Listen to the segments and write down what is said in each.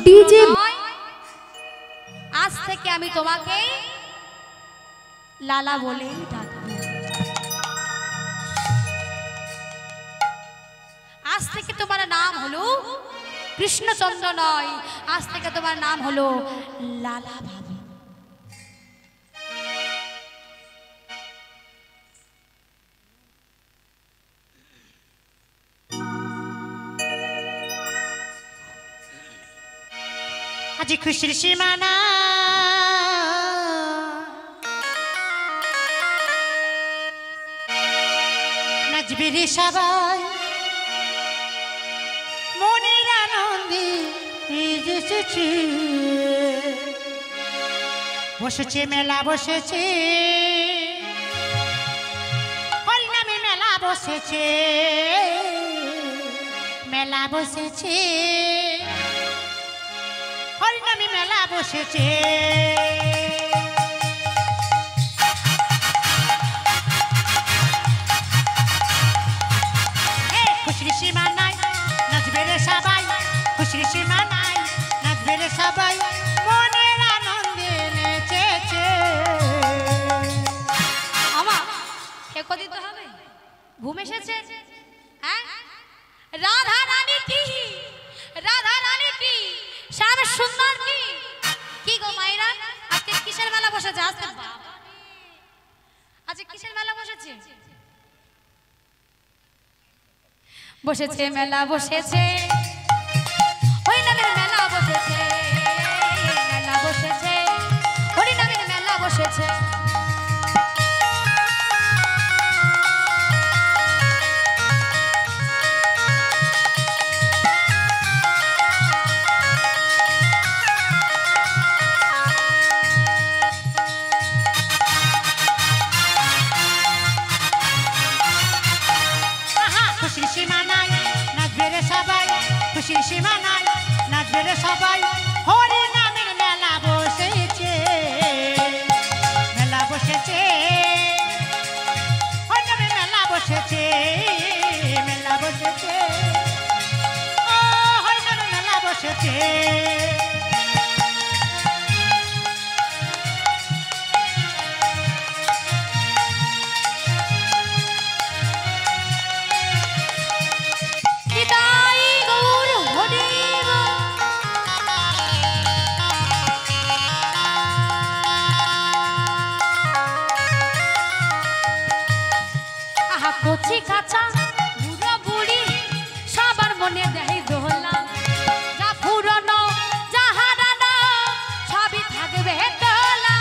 DJ আজ থেকে আমি তোমাকে লালা বলেই ডাকবো। আজ থেকে তোমার নাম হলো কৃষ্ণচন্দ্র নয়, আজ থেকে তোমার নাম হলো লালা বাবু। আজ খুশির সীমানা নাচবে রে সবাই মনের আনন্দে এসেছে, বসেছে মেলা বসেছে হরিনামে মেলা বসেছে, মেলা বসেছে হরিনামে মেলা বসেছে। খুশির সীমা নাই নাচবে রে সবাই, খুশির সীমা নাই নাচবে রে সবাই মনের আনন্দে নেচেছে। আমার ঠেকো দিতে হবে, ঘুম এসেছে। হ্যাঁ, রাধা রানী কি, রাধা রানী কি, শ্যাম সুন্দর কি, কি গো মাইরা আজকে কিসের মেলা বসেছে? আজকে বাবা আজকে কিসের মেলা বসেছে? বসেছে মেলা বসেছে হরিনামের মেলা বসেছে, মেলা বসেছে হরিনামের মেলা বসেছে। খুশির সীমা নাই নাচবে রে সবাই, খুশির সীমা নাই নাচবে রে সবাই হরিনামের মেলা বসেছে, মেলা বসেছে হরিনামের মেলা বসেছে, মেলা বসেছে ও হরিনামের মেলা বসেছে। কচি কাঁচা বুড়ো বুড়ি সবার মনে দেয় দোলা, যা পুরনো যা হারানো সবই থাকবে দোলা।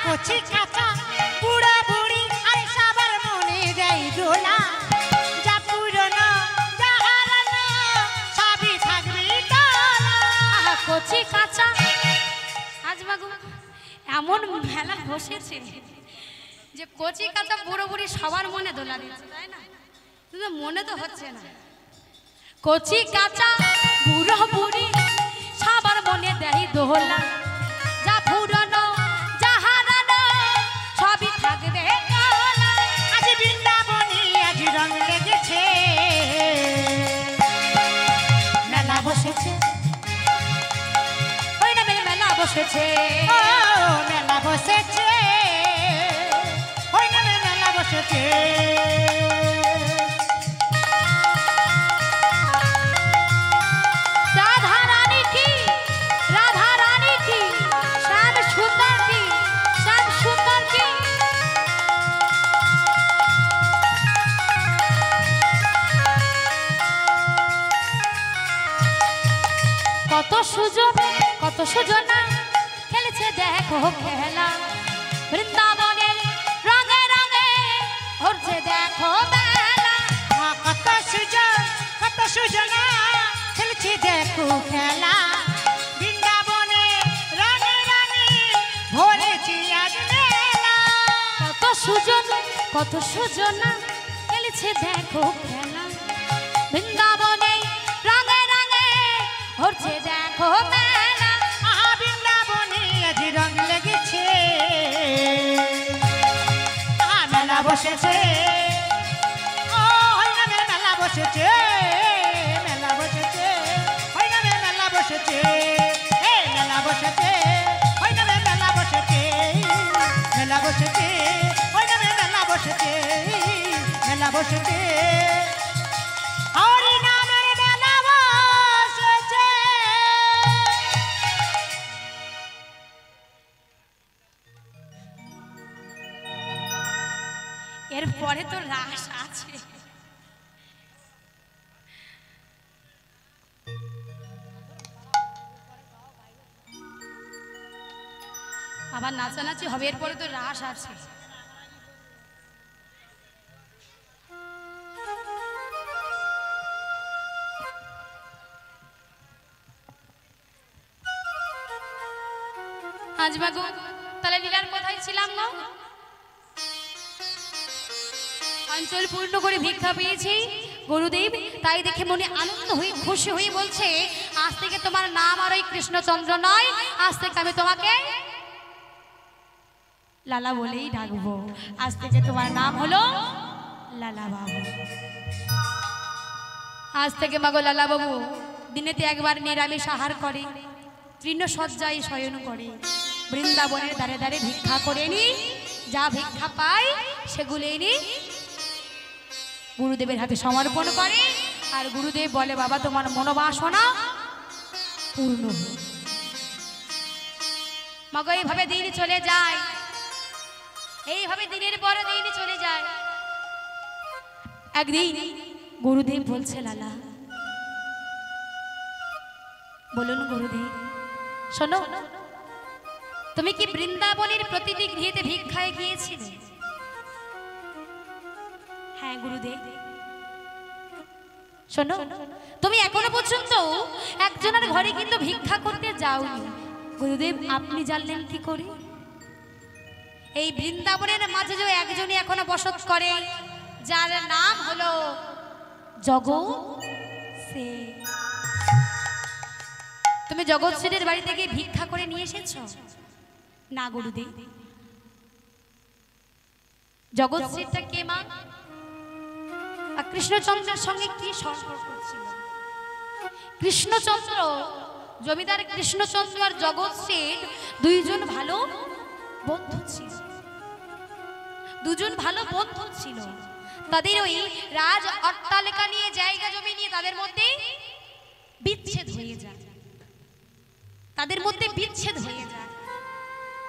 কচি কাঁচা বুড়ো বুড়ি আর সবার মনে দেয় দোলা, যা পুরনো যা হারানো সবই থাকবে দোলা। কচি কাঁচা আজ বাবু এমন মেলা বসেছে যে কচি কাঁচা বুড়ো বুড়ি সবার মনে দোলা দিচ্ছে, তাই না? কিন্তু মনে তো হচ্ছে না। কচি কাঁচা বুড়ো বুড়ি সবার মনে দেয় দোলা, যা পুরনো যা হারানো সবই থাকবে দোলা। আজ বৃন্দাবনে আজ রং লেগেছে, মেলা বসেছে হরিনামের মেলা বসেছে, ও মেলা বসেছে হরিনামের মেলা বসেছে। রাধা রানী কি, রাধা রানী কি, শ্যাম সুন্দর কি, শ্যাম সুন্দর কি। কত সুযোগ কত সুজনা খেলেছে দেখো খেলা, বৃন্দাবনের রঙে রঙে ঘুরছে দেখো মেলা। কত সুজন কত সুজনা খেলছে দেখো খেলা, বৃন্দাবনে রঙে রঙে ভরেছি আজ মেলা। কত সুজন কত সুজনা খেলেছে দেখো খেলা, বৃন্দাবনে রঙে রঙে ঘুরছে দেখো মেলা। বৃন্দাবনে আজ রং লেগেছে, মেলা বসেছে ও হরিনামের বসেছে মেলা বসেছে ওই নামে মেলা বসেছে এই মেলা বসেছে ওই নামে মেলা বসেছে মেলা বসেছে ওই নামে মেলা বসেছে মেলা বসেছে হরি নামের মেলা বসেছে। এরপরে তো রাস আছে। আবার নাচানাচি হবে, এরপরে তো রাস আছে। আজ বাবু তাহলে লীলার কোথায় ছিলাম না? অঞ্চল পূর্ণ করে ভিক্ষা পেয়েছি গুরুদেব, তাই দেখে মনে আনন্দ হয়ে খুশি হয়ে বলছে আজ থেকে তোমার নাম আর ওই কৃষ্ণচন্দ্র নয়, আজ থেকে আমি তোমাকে লালা বলেই ডাকবো। আজ থেকে তোমার নাম হলো লালা বাবু। আজ থেকে মাগো লালা বাবু দিনেতে একবার নিরামিষ আহার করে, তৃণশয্যায় শয়ন করে, বৃন্দাবনের দ্বারে দ্বারে ভিক্ষা করে নি, যা ভিক্ষা পাই সেগুলো এনে গুরুদেবের হাতে সমর্পণ করে। আর গুরুদেব বলে বাবা তোমার মনোবাসনা পূর্ণ হোক। মাগো এইভাবে দিন চলে যায়, এইভাবে দিনের পর দিন চলে যায়। একদিন গুরুদেব বলছে লালা, বলুন গুরুদেব শোনো, তুমি কি বৃন্দাবনের প্রতিটি গৃহেতে ভিক্ষায় গিয়েছিলে? হ্যাঁ গুরুদেব। শোনো, তুমি এখনো পর্যন্ত একজনের ঘরে কিন্তু ভিক্ষা করতে যাওনি। গুরুদেব আপনি জানলেন কি করে? এই বৃন্দাবনের মাঝে যে একজনই এখনো বসত করে, যার নাম হলো জগৎ সেন। তুমি জগৎ সেনের বাড়ি থেকে ভিক্ষা করে নিয়ে এসেছো? না গুরুদেব। জগৎ সেনটা কে মা? আর কৃষ্ণচন্দ্রের সঙ্গে কি সম্পর্ক ছিল? কৃষ্ণচন্দ্র, জমিদার কৃষ্ণচন্দ্র আর জগৎ সেন দুইজন ভালো বন্ধু ছিল, দুজন ভালো বন্ধু ছিল। তাদের ওই রাজ অট্টালিকা নিয়ে, জায়গা জমি নিয়ে তাদের মধ্যে বিচ্ছেদ হয়ে যায়, তাদের মধ্যে বিচ্ছেদ হয়ে যায়।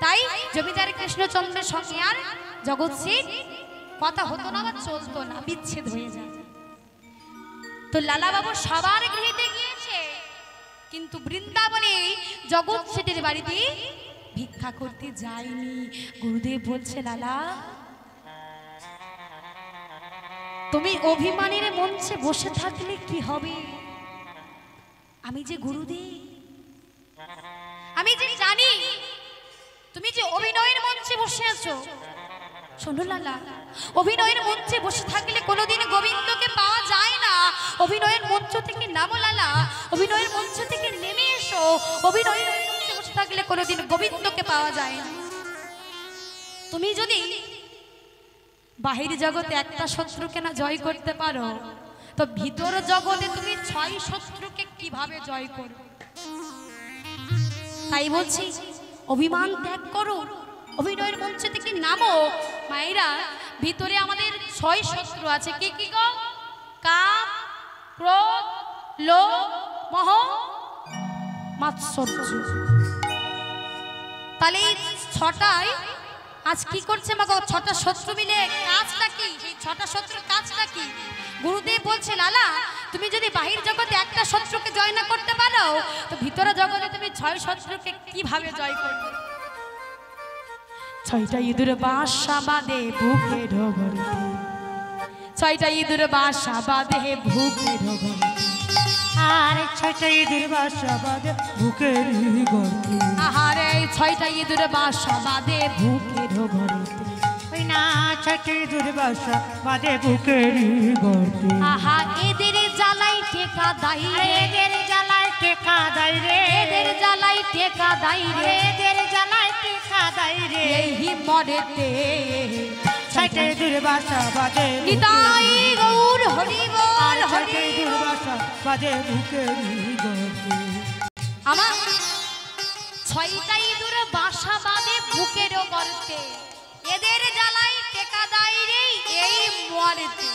তাই জমিদার কৃষ্ণচন্দ্রের সঙ্গে আর জগৎ সেন কথা হতো না বা চলতো না, বিচ্ছেদ হয়ে যায়। তো লালা বাবু সবার গৃহেতে গিয়েছে, কিন্তু বৃন্দাবনে জগৎ সেনের বাড়িতে ভিক্ষা করতে যায়নি। গুরুদেব বলছে লালা তুমি অভিমানের মঞ্চে বসে থাকলে কি হবে? আমি যে গুরুদেব, আমি যে জানি তুমি যে অভিনয়ের মঞ্চে বসে আছো। শোনো লালা, অভিনয়ের মঞ্চে বসে থাকলে কোনোদিন গোবিন্দকে পাওয়া যায় না। অভিনয়ের মঞ্চ থেকে নামো লালা, অভিনয়ের মঞ্চ থেকে নেমে এসো। অভিনয়ের মঞ্চে বসে থাকলে কোনোদিন গোবিন্দকে পাওয়া যায় না। তুমি যদি বাহির জগতে একটা শত্রুকে না জয় করতে পারো, তো ভিতর জগতে তুমি 6 শত্রুকে কিভাবে জয় করবে? তাই বলছি অভিমান ত্যাগ করো, অভিনয়ের মঞ্চ থেকে নামো। মায়েরা, ভিতরে আমাদের 6 শত্রু আছে। কি কি গো? কাম, ক্রোধ, লোভ, মোহ, মাৎসর্য। তাহলে এই 6টায় আজ কি করছে মা? 6টা শত্রু মিলে কাজটা কি? সেই 6টা শত্রুর কাজটা কি? গুরুদেব বলছে লালা তুমি যদি বাহির জগতে একটা শত্রুকে জয় না করতে পারো, তো ভিতরে জগতে তুমি 6 শত্রুকে কিভাবে জয় করবে? 6টা ইঁদুর বাসা বাঁধে বুকের ঘরে, 6টা ইঁদুর বাসা বাঁধে বুকের ঘরে, আর 6টা ইঁদুর বাসা বাঁধে বুকের ঘরে। আহারে 6টা ইঁদুর বাসা বাঁধে বুকের ঘরে, ওই না 6টা ইঁদুর বাসা বাঁধে বুকের ঘরে। আহা এদের জ্বালাই টেকা দাই রে, এদের জ্বালায় টেকা দাই রে, এদের জ্বালাই টেকা দাই রে, এদের জ্বালায় টেকা দাই রে। এই মরেতে 6টা ইঁদুর বাসা বাঁধে নিতাই গৌর হরি বল। বাজে বুকের গর্তে। আমার 6টা ইঁদুর বাসা বাঁধে বুকের গর্তে, এদের জ্বালাই টেকা দেয় রে এই মরেতে।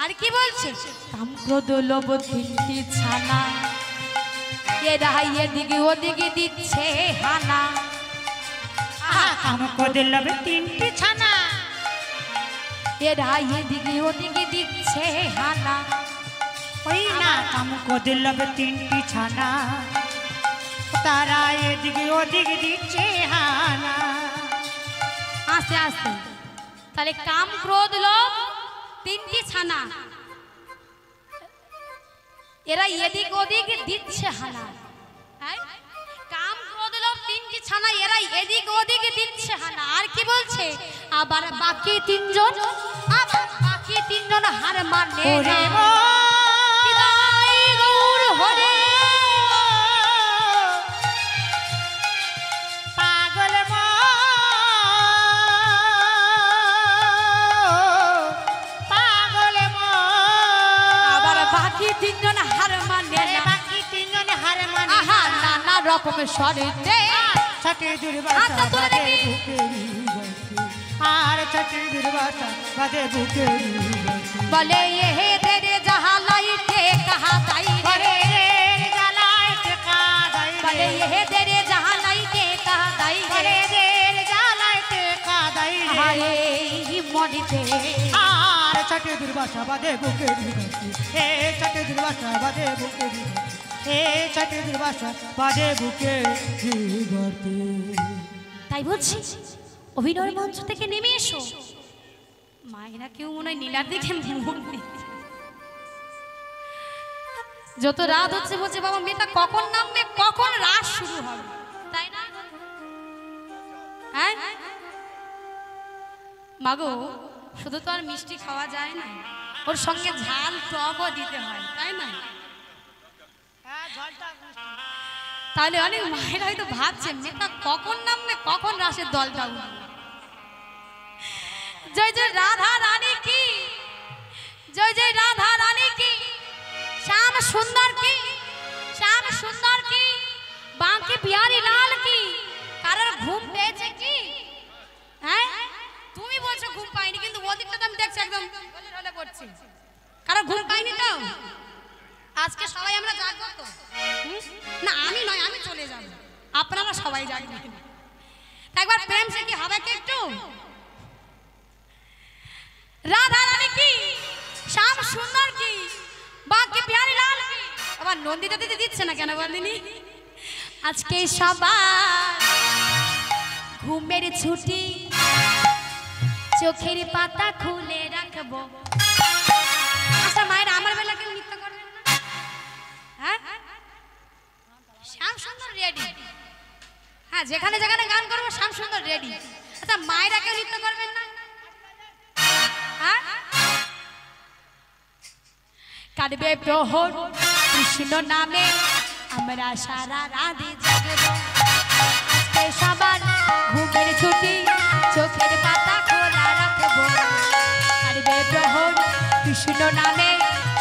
আর কি বলছে? কাম ক্রোধ লোভ 3টি ছানা, এরা এদিকে ওদিকে দিচ্ছে হানা। কাম ক্রোধ লোভ 3টি ছানা, এরা এদিকে ওদিকে দিচ্ছে হানা। ওই না কাম ক্রোধ লোভ 3টি ছানা, তারা এদিকে ওদিকে দিচ্ছে হানা। আস্তে আস্তে, তাহলে কাম ক্রোধ লোভ 3টি ছানা, এরা এদিক ওদিক দিচ্ছে হানা। কাম ক্রোধ লোভ 3টি ছানা, এরা এদিক ওদিক দিচ্ছে হানা। আর কি বলছে? আবার বাকি 3জন, আবার বাকি 3জন হার মানে ওরে না। হৃদয় গৌর হরে পাগল পাগল আবার বাকি 3জন হার মানে না। বাকি 3জন হার মানে আহা নানা রকমের শরীরে ছটে দুর্বাসা হাতটা তুলে বাজে দেখি। বুকের গর্তে। আর ছটে দুর্বাসা বাজে বুকের গর্তে। বলে এ তেরে যাহা লাইতে কাহা তাই বলে রে, রে জ্বালায় টেকা দেয় বলে রে। এ তেরে যাহা লাইতে কাহা তাই বলে রে। রে জ্বালায় টেকা দেয় রে। হায় মরিতে আর ছটে দুর্বাসা বাজে বুকের গর্তে। এ ছটে দুর্বাসা বাজে বুকের গর্তে। এ ছটে দুর্বাসা বাজে বুকের গর্তে। তাই বলছি অভিনয় মঞ্চ থেকে নেমে এসো। মায়েরা কেউ মনে হয় নীলার দিকে মন দিচ্ছে। যত রাত হচ্ছে বলছে বাবা মেয়েটা কখন নামবে, কখন রাত শুরু হবে, তাই না? হ্যাঁ মাগো, শুধু তো আর মিষ্টি খাওয়া যায় না, ওর সঙ্গে ঝাল টকও দিতে হয়, তাই না? তাহলে অনেক মায়েরা হয়তো ভাবছে মেয়েটা কখন নামবে, কখন রাসের দলটা উঠবে। জয় জয় রাধা রানী কি, জয় জয় রাধা রানী কি, শ্যাম সুন্দর কি, শ্যাম সুন্দর কি, বাঁকে বিহারি লাল কি। কারোর ঘুম পেয়েছে কি? হ্যাঁ তুমি বলছো ঘুম পাইনি, কিন্তু ওদিকটা তো আমি দেখছি একদম ঢলে পড়ছি। কারোর ঘুম পাইনি তো? আজকে সবাই আমরা জাগবো তো? না আমি নয়, আমি চলে যাব, আপনারা সবাই জাগবেন। একবার প্রেম সে কি হবে কি একটু? রাধা রানী কি, শ্যাম সুন্দর কি, বাঁকে বিহারি লাল কি। আবার নন্দিতা দিতে দিচ্ছে না কেন বলিনি? আজকে সবার ঘুমের ছুটি, চোখের পাতা খুলে রাখবো। আচ্ছা মায়ের আমার বেলা কেউ নৃত্য করবেন না? হ্যাঁ শ্যাম সুন্দর রেডি, হ্যাঁ যেখানে যেখানে গান করবো শ্যাম সুন্দর রেডি। আচ্ছা মায়েরা কেউ নৃত্য করবেন না? হ্যাঁ কাটবে প্রহর কৃষ্ণ নামে আমরা সারা রাত জাগবো। আজকে সবার ঘুমের ছুটি, চোখের পাতা খোলা রাখবো। কাটবে প্রহর কৃষ্ণ নামে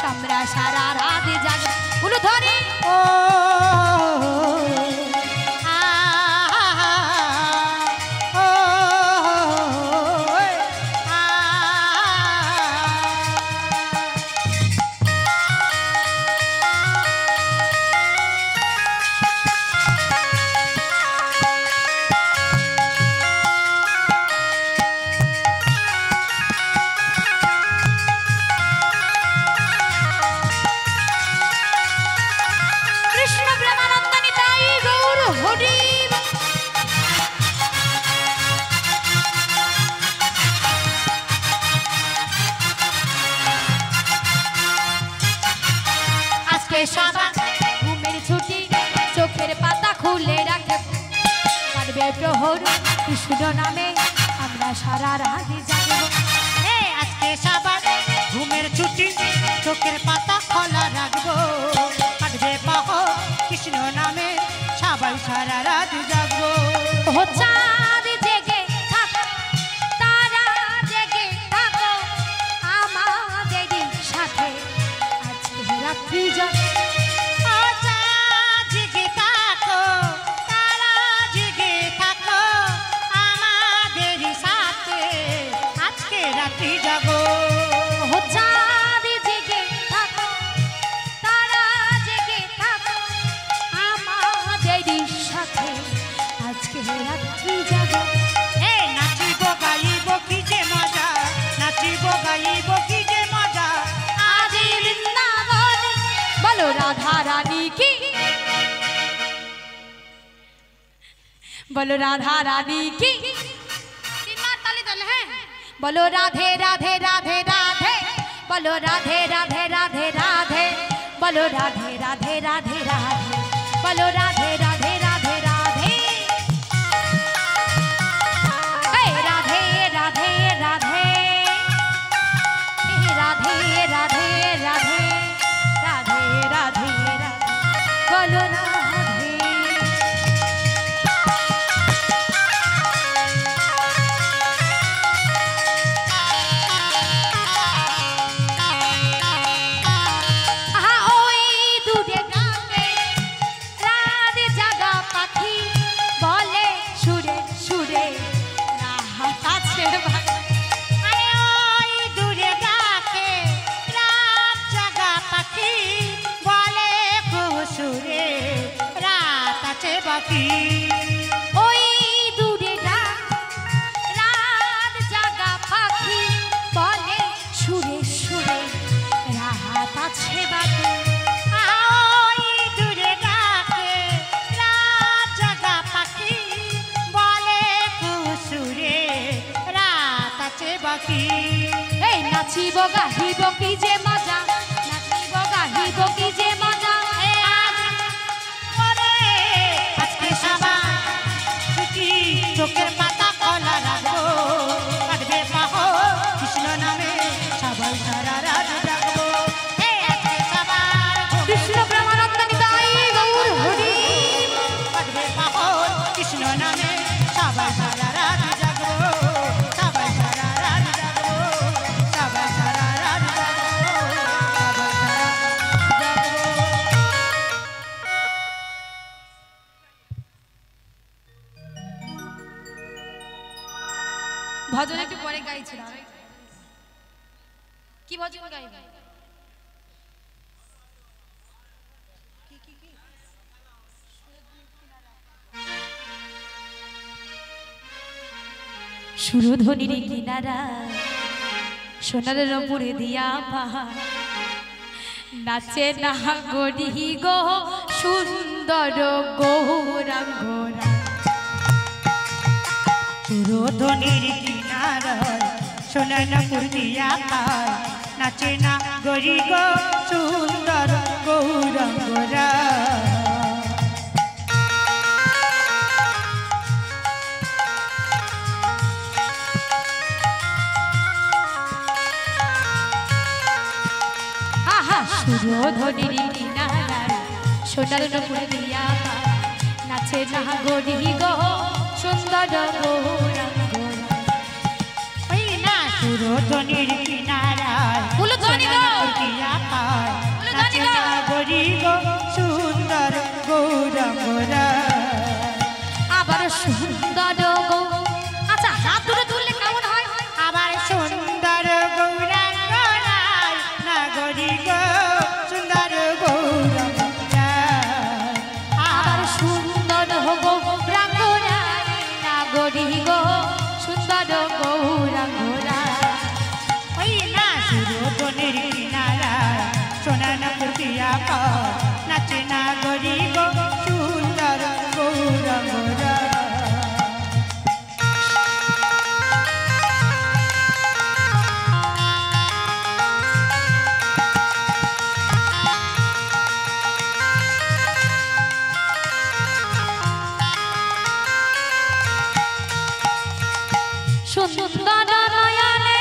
আমরা সারা রাত জাগবো। বলো ধরে ও কৃষ্ণ প্রেমানন্দানী তাই গৌর হরি। আজকে সবার ঘুমের ছুটি, চোখের পাতা খুলে রাখবো। কাটবে প্রহর কৃষ্ণ নামে আমরা সারা রাত জাগবো। আজকে সবার ঘুমের ছুটি, চোখের পাতা খোলা রাখবো। কাটবে প্রহর কৃষ্ণ নামে সবাই সারা রাত জাগবো। ও চাঁদ জেগে থাকো, তারা জেগে থাকো আমাদেরই সাথে। আজকে রাত্রি बोलो राधा रानी की तीन बार ताली दल है बोलो राधे राधे राधे राधे बोलो राधे राधे राधे राधे बोलो राधे राधे राधे राधे बोलो राधे राधे राधे राधे हे राधे राधे राधे हे राधे राधे राधे राधे राधे राधे बोलो राधे ওই দূরে রাত জাগা পাখি বলে সুরে সুরে রাত আছে বাকি ওই দূরে ডাকে রাত জাগা পাখি বলে সুরে রাত আছে বাকি এই নাচিব গাহিব কি যে মজা নাচিব গাহিব কি যে মজা চোখের পাতা কলা রাখবো কাটবে পাহ কৃষ্ণ নামে সবাই সারা রাত জাগবো কৃষ্ণ প্রেমানন্দ নিতাই গৌর হরি কাটবে পাহ কৃষ্ণ নামে সবাই সারা রাত জাগবো সবাই সারা রাত জাগবো সবাই সারা রাত জাগবো সবাই সারা ভজন একটু পরে গাইছিলাম কি ভজন গাইবে সুরধ্বনির কিনারা সোনার রপুরে দিয়া পাহাড় নাচে না গড়ি গো সুন্দর গৌরাঙ্গরা সুরধ্বনির কিনারায় সোনারপুর দিয়া পায় নাচে না গরি গো সুন্দর গৌরাঙ্গরা সুরধ্বনির কিনারায় সোনার রপুরে দিয়া পায় নাচে না গড়ি গো সুন্দর গৌরাঙ্গরা ওই না সুরধ্বনির কিনারায় সোনারপুর দিয়া পায় নাচে না গরি গো সুন্দর গৌরাঙ্গরা আবার সুন্দর গৌ আচ্ছা হাত দুটো তুললে কেমন হয় আবার সুন্দর গৌরাঙ্গরায় না গরি গো সুন্দর গৌরাঙ্গরা আবার সুন্দর গৌরাঙ্গরা না গড়ি গো সুন্দর গৌরাঙ্গরা ওই না সুরধ্বনির কিনারায় সোনারপুর দিয়া পায় নাচে না গরি গো সুন্দর গৌরাঙ্গরা সুন্দর নয়নে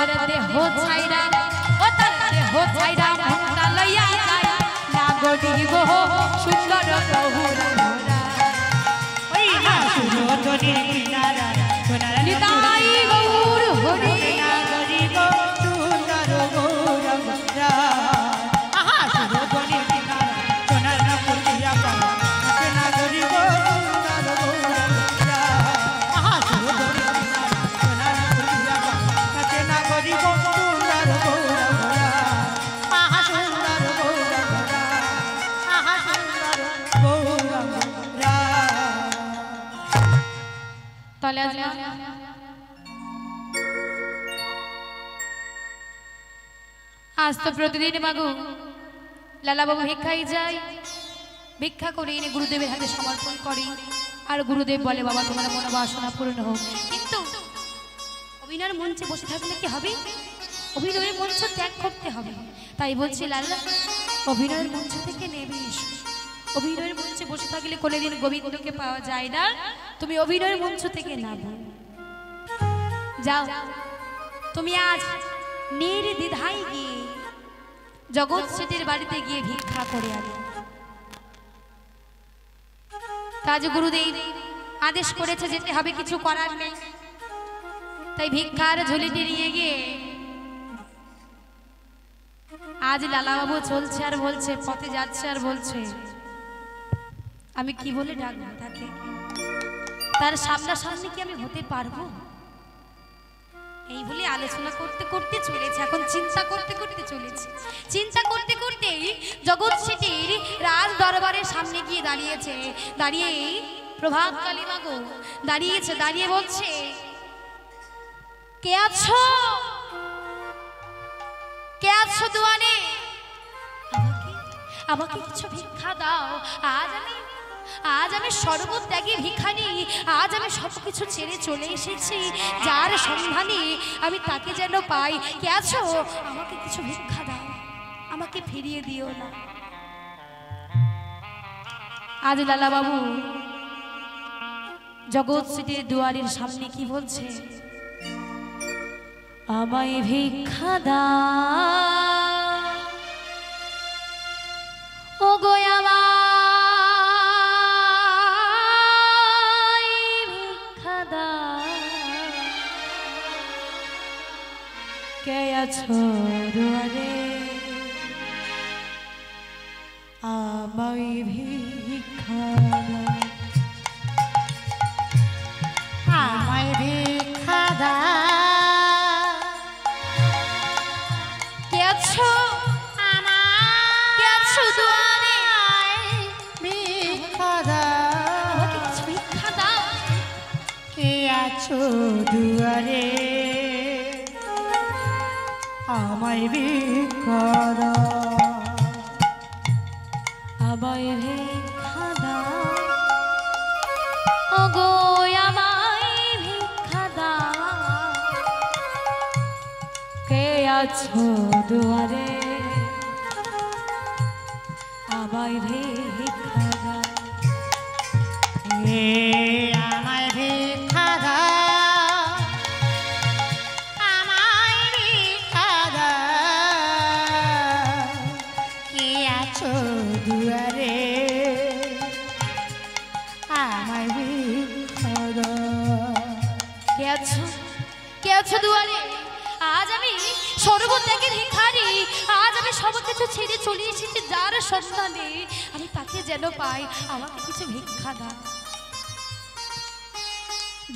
তার দেহ ছাইরা ও তার দেহ ছাইরা মুক্তা লইয়া যায় নাগরি গো সুন্দর গৌরা ওই না সুরতনির কিনারা সোনার নিতাই গৌর হরি নাগরি গো সুন্দর গৌরা আহা সুরতনির কিনারা সোনার নপুর দিয়া পায় নাগরি গো সুন্দর গৌরা আহা সুরতনির কিনারা সোনার নপুর দিয়া পায় নাগরি গো সুন্দর গৌরা আহা সুন্দর গৌরা আহা সুন্দর গৌরা তাহলে আজ আজ তো প্রতিদিন মাগু লালাবাবু ভিক্ষাই যায়, ভিক্ষা করে এনে গুরুদেবের হাতে সমর্পণ করে আর গুরুদেব বলে বাবা তোমার মনোবাসনা পূর্ণ হোক। কিন্তু অভিনয়ের মঞ্চে বসে থাকলে কি হবে? অভিনয়ের মঞ্চ ত্যাগ করতে হবে। তাই বলছি লাল্লা অভিনয়ের মঞ্চ থেকে নেমে এসো। অভিনয়ের মঞ্চে বসে থাকলে কোনোদিন গোবিন্দকে পাওয়া যায় না। তুমি অভিনয়ের মঞ্চ থেকে নামো, যাও তুমি আজ নির্দ্বিধায় গিয়ে জগৎ সেটের বাড়িতে গিয়ে ভিক্ষা করে আনো। আজ গুরুদেব আদেশ করেছে যেতে হবে, কিছু করার নেই। তাই ভিক্ষার ঝুলিটি নিয়ে গিয়ে আজ লালাবাবু চলছে আর বলছে, পথে যাচ্ছে আর বলছে আমি কি বলে ডাকবো তাকে? তার সামনাসামনি কি আমি হতে পারবো? এই বলে আলোচনা করতে করতে চলেছে, এখন চিন্তা করতে করতে চলেছে। চিন্তা করতে করতেই জগৎ সেটির রাজ দরবারের সামনে গিয়ে দাঁড়িয়েছে। দাঁড়িয়ে প্রভাত কালী মাগো দাঁড়িয়েছে, দাঁড়িয়ে বলছে কে আছো? কে আছো দুয়ারে? আমাকে কিছু ভিক্ষা দাও। আজ আমি সর্বত্যাগী ভিখারি, আজ আমি সবকিছু ছেড়ে চলে এসেছি। যার সন্ধানে আমি তাকে যেন পাই। কে আছো? আমাকে কিছু ভিক্ষা দাও, আমাকে ফিরিয়ে দিও না। আজ লালা বাবু জগৎ সেটের দুয়ারের সামনে কি বলছে? আমায় ভিক্ষা দাও ও গো আমায় ভিক্ষা দাও। কে আছো দুয়ারে? আমায় ভিক্ষা দাও, আমায় ভিক্ষা দাও। কে আছো? কে আছো দুয়ারে? ভিক্ষা দাও, আমাকে কিছু ভিক্ষা দাও। কে আছো দুয়ারে? আমায় ভিক্ষা দাও, আমায় ভিক্ষা দাও ও গো আমায় ভিক্ষা দাও। কে আছো দুয়ারে? আমায় ভিক্ষা দাও। কে আমায় ভিক্ষা দাও, আমায় ভিক্ষা দাও। কে আছো দুয়ারে? আমায় ভিক্ষা দাও। কে আছো? কে আছো দুয়ারে? আজ আমি সর্বত্যাগী ভিখারি, আজ আমি সবকিছু ছেড়ে চলে এসেছি। যার সন্ধানে আমি তাকে যেন পাই, আমাকে কিছু ভিক্ষা দাও।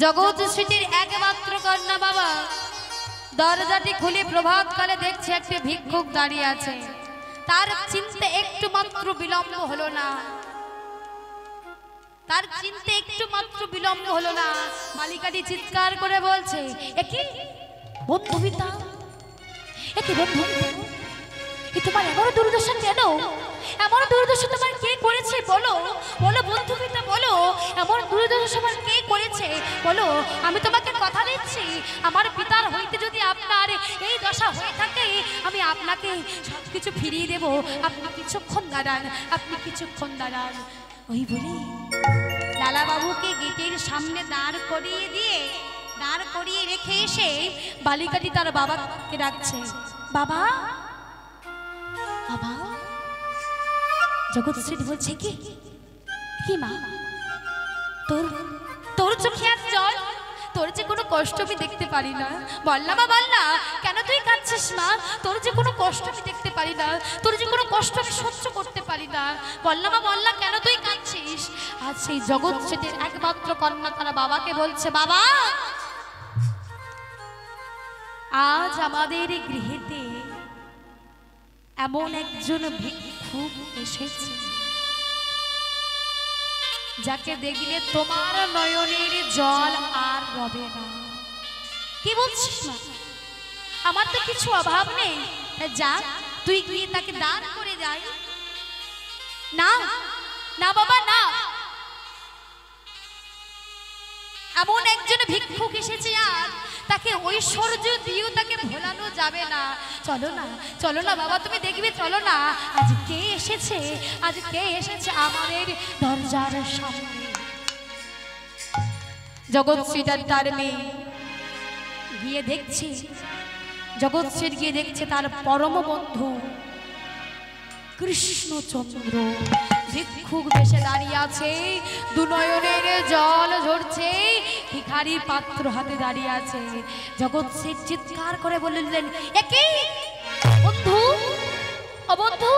জগৎ সেটির একমাত্র কন্যা বাবা দরজাটি খুলে প্রভাত কালে দেখছে একটি ভিক্ষুক দাঁড়িয়ে আছে। তার চিন্তা একটু মাত্র বিলম্ব হলো না, তার চিন্তা একটু মাত্র বিলম্ব হলো না। বালিকাটি চিৎকার করে বলছে, একি বন্ধু পিতা, একি বন্ধু পিতা, এ তোমার এমন দুর্দশা কেন? এমন দুর্দশা তোমার কে করেছে? বলো বলো বন্ধু পিতা, বলো এমন দুর্দশা তোমার কে করেছে? বলো, আমি তোমাকে কথা দিচ্ছি, আমার পিতার হইতে যদি আপনার এই দশা হয়ে থাকে, আমি আপনাকে সবকিছু ফিরিয়ে দেব। আপনি কিছুক্ষণ দাঁড়ান, আপনি কিছুক্ষণ দাঁড়ান। ওই বলি লালা বাবুকে গেটের সামনে দাঁড় করিয়ে দিয়ে দাঁড় করিয়ে রেখে এসে বালিকাটি তার বাবাকে ডাকছে, বাবা বাবা। জগৎশ্রী বলছে, কি কি মা, তোর তোর চোখে আর জল? তোর যে কোনো কষ্ট আমি দেখতে পারি না। বল না মা, বল না, কেন তুই কাঁদছিস মা? তোর যে কোনো কষ্ট আমি দেখতে পারি না, তোর যে কোনো কষ্ট আমি সহ্য করতে পারি না। বল না মা, বল না, কেন তুই কাঁদছিস? আজ সেই জগৎশ্রীর একমাত্র কন্যা তারা বাবাকে বলছে, বাবা আজ আমাদের গৃহেতে এমন একজন ভিক্ষুক এসেছে, যাকে দেখলে তোমার নয়নের জল আর রবে না। কি বলছিস না? আমার তো কিছু অভাব নেই, যা তুই গিয়ে তাকে দান করে যাই। না না বাবা না, এমন একজন ভিক্ষুক এসেছে আর তাকে ঐশ্বর্য দিয়েও তাকে ভোলানো যাবে না। চলো না, চলো না বাবা, তুমি দেখবে, চলো না। আজ কে এসেছে, আজ কে এসেছে আমাদের দরজার সামনে? জগৎশ্রীটার তার মেয়ে গিয়ে দেখছে, জগৎশ্রী গিয়ে দেখছে তার পরম বন্ধু কৃষ্ণচন্দ্র ভিক্ষুক বেশে দাঁড়িয়ে আছে, দুনয়নের জল ঝরছে, ভিখারির পাত্র হাতে দাঁড়িয়ে আছে। জগৎশ্রী চিৎকার করে বললেন, একি বন্ধু, ও বন্ধু,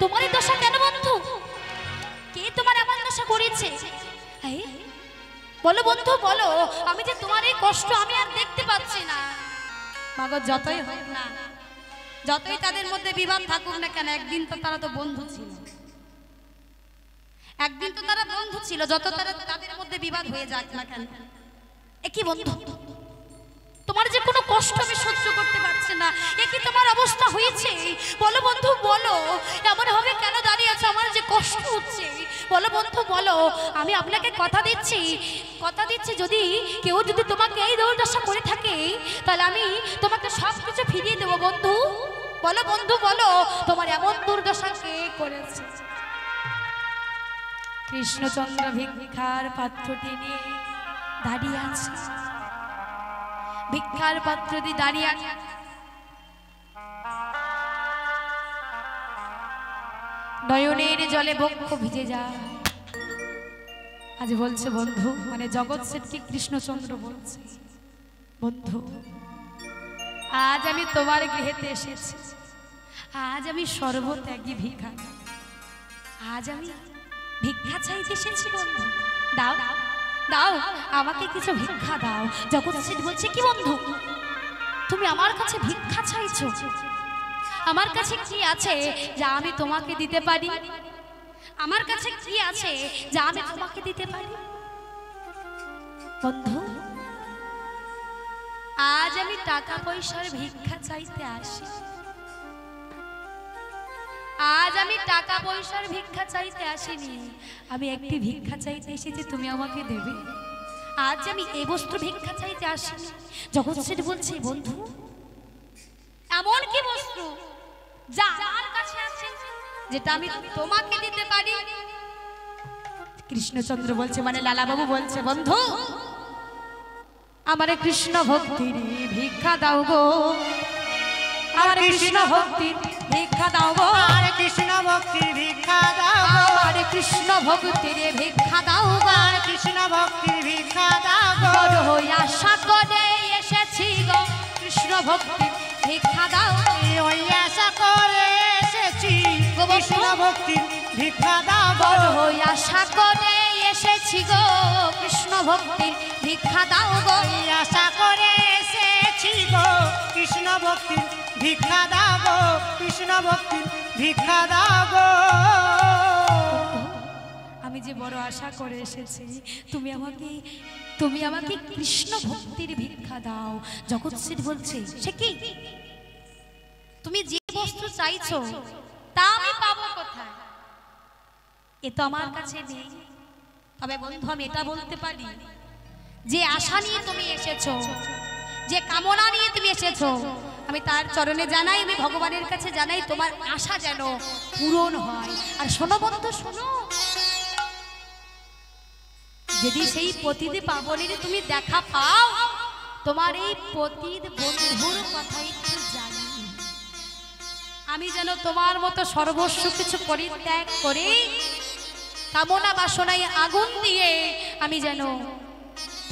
তোমারে দশা কেন বন্ধু? কে তোমার এমন দশা করেছে? বলো বন্ধু বলো, আমি যে তোমার এই কষ্ট আমি আর দেখতে পাচ্ছি না। মাগো যতই হোক না, যতই তাদের মধ্যে বিবাদ থাকুক না কেন, একদিন তো তারা তো বন্ধু ছিল, একদিন তো তারা বন্ধু ছিল। যত তাদের মধ্যে বিবাদ হয়ে যাক না কেন, একই বন্ধু, তোমার যে কোনো কষ্ট আমি সহ্য করতে পারছি না, একই তোমার অবস্থা হয়েছে। বলো বন্ধু বলো, এমন হবে কেন দাঁড়িয়ে আছে? আমার যে কষ্ট হচ্ছে, বলো বন্ধু বলো। আমি আপনাকে কথা দিচ্ছি, কথা দিচ্ছি, যদি কেউ যদি তোমাকে এই দুর্দশা করে থাকে, তাহলে আমি তোমাকে সব কিছু ফিরিয়ে দেবো বন্ধু। বলো বন্ধু বলো, তোমার এমন দুর্দশা কে করেছে? কৃষ্ণচন্দ্র ভিক্ষার পাত্রটি নিয়ে দাঁড়িয়ে আছে, ভিক্ষার পাত্রটি দাঁড়িয়ে আছে। নয়নের জলে বক্ষ ভিজে যায়। আজ বলছে বন্ধু, মানে জগৎশ্রী কৃষ্ণচন্দ্র বলছে, বন্ধু আজ আমি তোমার গৃহেতে এসেছি, আজ আমি সর্বত্যাগী ভিক্ষা, আজ আমি ভিক্ষা চাইতে এসেছি বন্ধু। দাও দাও আমাকে কিছু ভিক্ষা দাও। জগৎশ্রী বলছে, কি বন্ধু তুমি আমার কাছে ভিক্ষা চাইছো? আমার কাছে কি আছে যা আমি তোমাকে দিতে পারি? আমার কাছে কি আছে যা আমি তোমাকে দিতে পারি? বন্ধু আজ আমি টাকা পয়সার ভিক্ষা চাইতে আসি, আজ আমি টাকা পয়সার ভিক্ষা চাইতে আসিনি, আমি একটি ভিক্ষা চাইতে এসেছি, তুমি আমাকে দেবে। আজ আমি এই বস্ত্র ভিক্ষা চাইতে আসিনি। জগৎশ্রী বলছে, বন্ধু এমন কি বস্ত্র যা আমার কাছে আছে যেটা আমি তোমাকে দিতে পারি? কৃষ্ণচন্দ্র বলছে, মানে লালাবাবু বলছে, বন্ধু আমার কৃষ্ণ ভক্তির ভিক্ষা দাও গো, আমার কৃষ্ণ ভক্তির ভিক্ষা দাও গো, আর কৃষ্ণ ভক্তির ভিক্ষা দাও, আর কৃষ্ণ ভক্তির ভিক্ষা দাও গো, আর কৃষ্ণ ভক্তির ভিক্ষা দাও গো। বড় হয়ে আশা করে এসেছি গো, কৃষ্ণ ভক্তির ভিক্ষা দাও, ওই আশা করে এসেছি, কৃষ্ণ ভক্তির ভিক্ষা দাও গো। বড় হয়ে আশা করে এসেছি গো, কৃষ্ণ ভক্তির ভিক্ষা দাও গো, আশা করে এসেছি গো, কৃষ্ণ ভক্তির ভিক্ষা দাও গো, কৃষ্ণ ভক্তির ভিক্ষা দাও গো। আমি যে বড় আশা করে এসেছি, তুমি আমাকে কৃষ্ণ ভক্তির ভিক্ষা দাও। জগৎশ্রী বলছে, সে কি? তুমি যে বস্তু চাইছো তা আমি পাবো কোথায়? এ তো আমার কাছে নেই। তবে বন্ধু আমি এটা বলতে পারি, যে আশা নিয়ে তুমি এসেছো, যে কামনা নিয়ে তুমি এসেছো, আমি তার চরণে জানাই, আমি ভগবানের কাছে জানাই, তোমার আশা যেন পূরণ হয়। আর শোনো বন্ধু শোনো, যদি সেই পতিত পাবনের তুমি দেখা পাও, তোমার এই পতিত বন্ধুর কথা একটু জানি, আমি যেন তোমার মতো সর্বস্ব কিছু পরিত্যাগ করে কামনা বাসনায় আগুন দিয়ে আমি যেন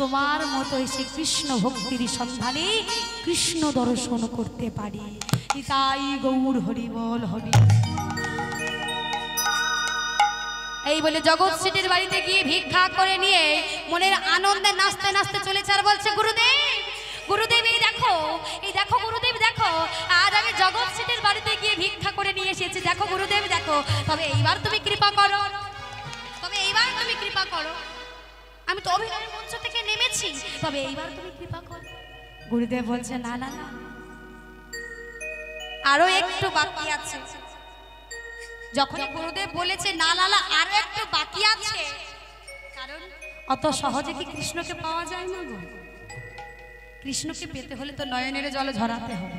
তোমার মতো এসে কৃষ্ণ ভক্তির সন্ধানে কৃষ্ণ দর্শন করতে পারি। তাই গৌর হরি বল হরি। এই বলে জগৎ সেটের বাড়িতে গিয়ে ভিক্ষা করে নিয়ে মনের আনন্দে নাচতে নাচতে চলেছে আর বলছে, গুরুদেব গুরুদেব এই দেখো গুরুদেব দেখো, আজ আমি জগৎ সেটের বাড়িতে গিয়ে ভিক্ষা করে নিয়ে এসেছি, দেখো গুরুদেব দেখো, তবে এইবার তুমি কৃপা করো, তবে এইবার তুমি কৃপা করো, আমি তো অভিনয়ের মঞ্চ থেকে নেমেছি, তবে এইবার তুমি কৃপা করো। গুরুদেব বলছে, না না না, আরো একটু বাকি আছে। যখন গুরুদেব বলেছে না লালা আরো একটু বাকি আছে, কারণ অত সহজে কি কৃষ্ণকে পাওয়া যায় না গো, কৃষ্ণকে পেতে হলে তো নয়নের জল ঝরাতে হবে,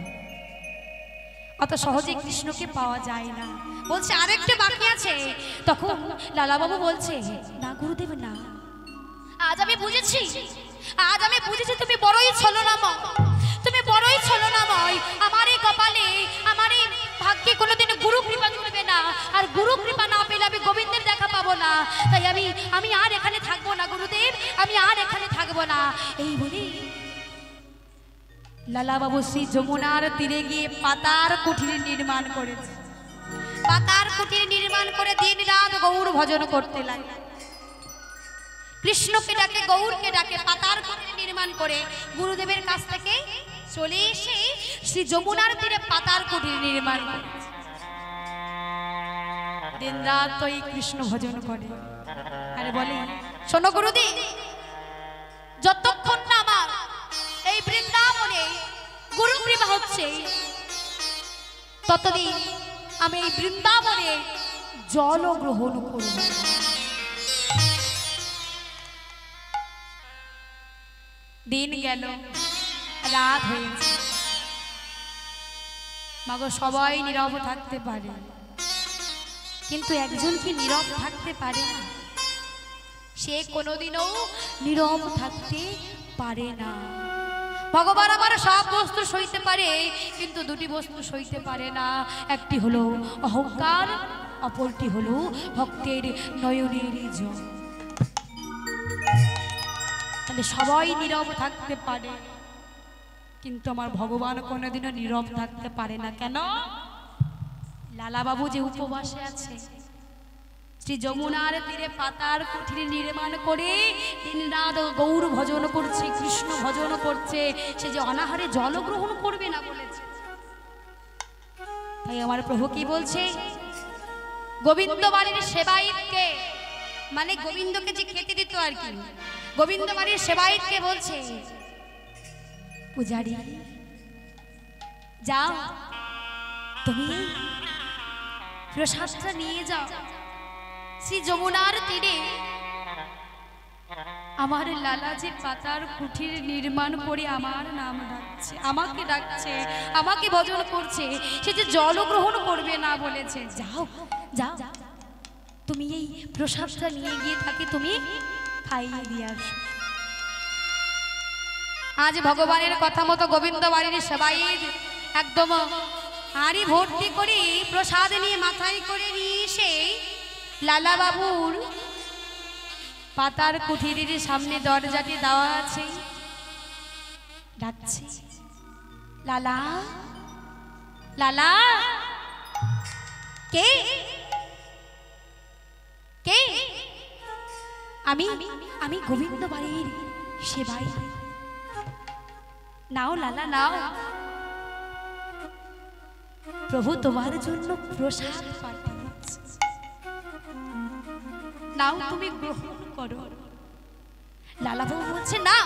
অত সহজে কৃষ্ণকে পাওয়া যায় না। বলছে আরেকটু বাকি আছে। তখন লালা বাবু বলছে, না গুরুদেব না, আজ আমি বুঝেছি, আজ আমি বুঝেছি তুমি বড়ই ছলনাময়, তুমি বড়ই ছলনাময়। আমার এই কপালে, আমার এই ভাগ্যে কোনোদিন গুরু কৃপা জুড়বে না, আর গুরু কৃপা না পেলে আমি গোবিন্দের দেখা পাবো না। তাই আমি আর এখানে থাকবো না গুরুদেব, আমি আর এখানে থাকবো না। এই বলে লালা বাবু শ্রী যমুনার তীরে গিয়ে পাতার কুঠির নির্মাণ করেছে। পাতার কুঠির নির্মাণ করে দিন রাত গৌর ভজন করতে লাগে, কৃষ্ণকে ডাকে গৌরকে ডাকে। পাতার কুঠির নির্মাণ করে গুরুদেবের কাছ থেকে চলে এসে শ্রী যমুনার তীরে পাতার কুঠির নির্মাণ করে দিন রাত তো এই কৃষ্ণ ভজন করে। আরে বলে, শোনো গুরুদেব, যতক্ষণ না আমার এই বৃন্দাবনে গুরু কৃপা হচ্ছে, ততদিন আমি এই বৃন্দাবনে জল গ্রহণ করব। দিন গেল, রাত হয়েছে, মাগো সবাই নীরব থাকতে পারে, কিন্তু একজন কি নীরব থাকতে পারে না? সে কোনোদিনও নীরব থাকতে পারে না। ভগবান আমার সব বস্তু সইতে পারে, কিন্তু দুটি বস্তু সইতে পারে না, একটি হলো অহংকার, অপরটি হলো ভক্তের নয়নের জল। তাহলে সবাই নীরব থাকতে পারে, কিন্তু আমার ভগবান কোনোদিনও নীরব থাকতে পারে না। কেন? লালাবাবু যে উপবাসে আছে, শ্রী যমুনার তীরে পাতার কুঠির নির্মাণ করে দিনরাত গৌর ভজন করছে, কৃষ্ণ ভজন করছে, সে যে অনাহারে জল গ্রহণ করবে না বলেছে। তাই আমার প্রভু কি বলছে, গোবিন্দ বাড়ির সেবায়িতকে, মানে গোবিন্দকে যে খেতে দিত আর কি, গোবিন্দ বাড়ির সেবায়িতকে বলছে, পূজারি যাও, তুমি প্রসাদটা নিয়ে যাও, শ্রী যমুনার তীরে আমার লালা যে পাতার কুঠির নির্মাণ করে আমার নাম ডাকছে, আমাকে ডাকছে, আমাকে ভজন করছে, সে যে জল গ্রহণ করবে না বলেছে। যাও যাও, তুমি এই প্রসাদটা নিয়ে গিয়ে তাকে তুমি খাইয়ে দিয়ে আসো। আজ ভগবানের কথা মতো গোবিন্দ বাড়ির সবাই একদম হাঁড়ি ভর্তি করে প্রসাদ নিয়ে মাথায় করে নিয়ে এসে লালা বাবুর পাতার কুঠিরের সামনে দরজাটি দেওয়া আছে, ডাকছে, লালা লালা, কে কে? আমি আমি গোবিন্দ বাড়ির সেবাই। নাও লালা নাও, প্রভু তোমার জন্য প্রসাদ পাঠিয়েছে, নাও তুমি গ্রহণ করো। লালাবাবু বলছে, না,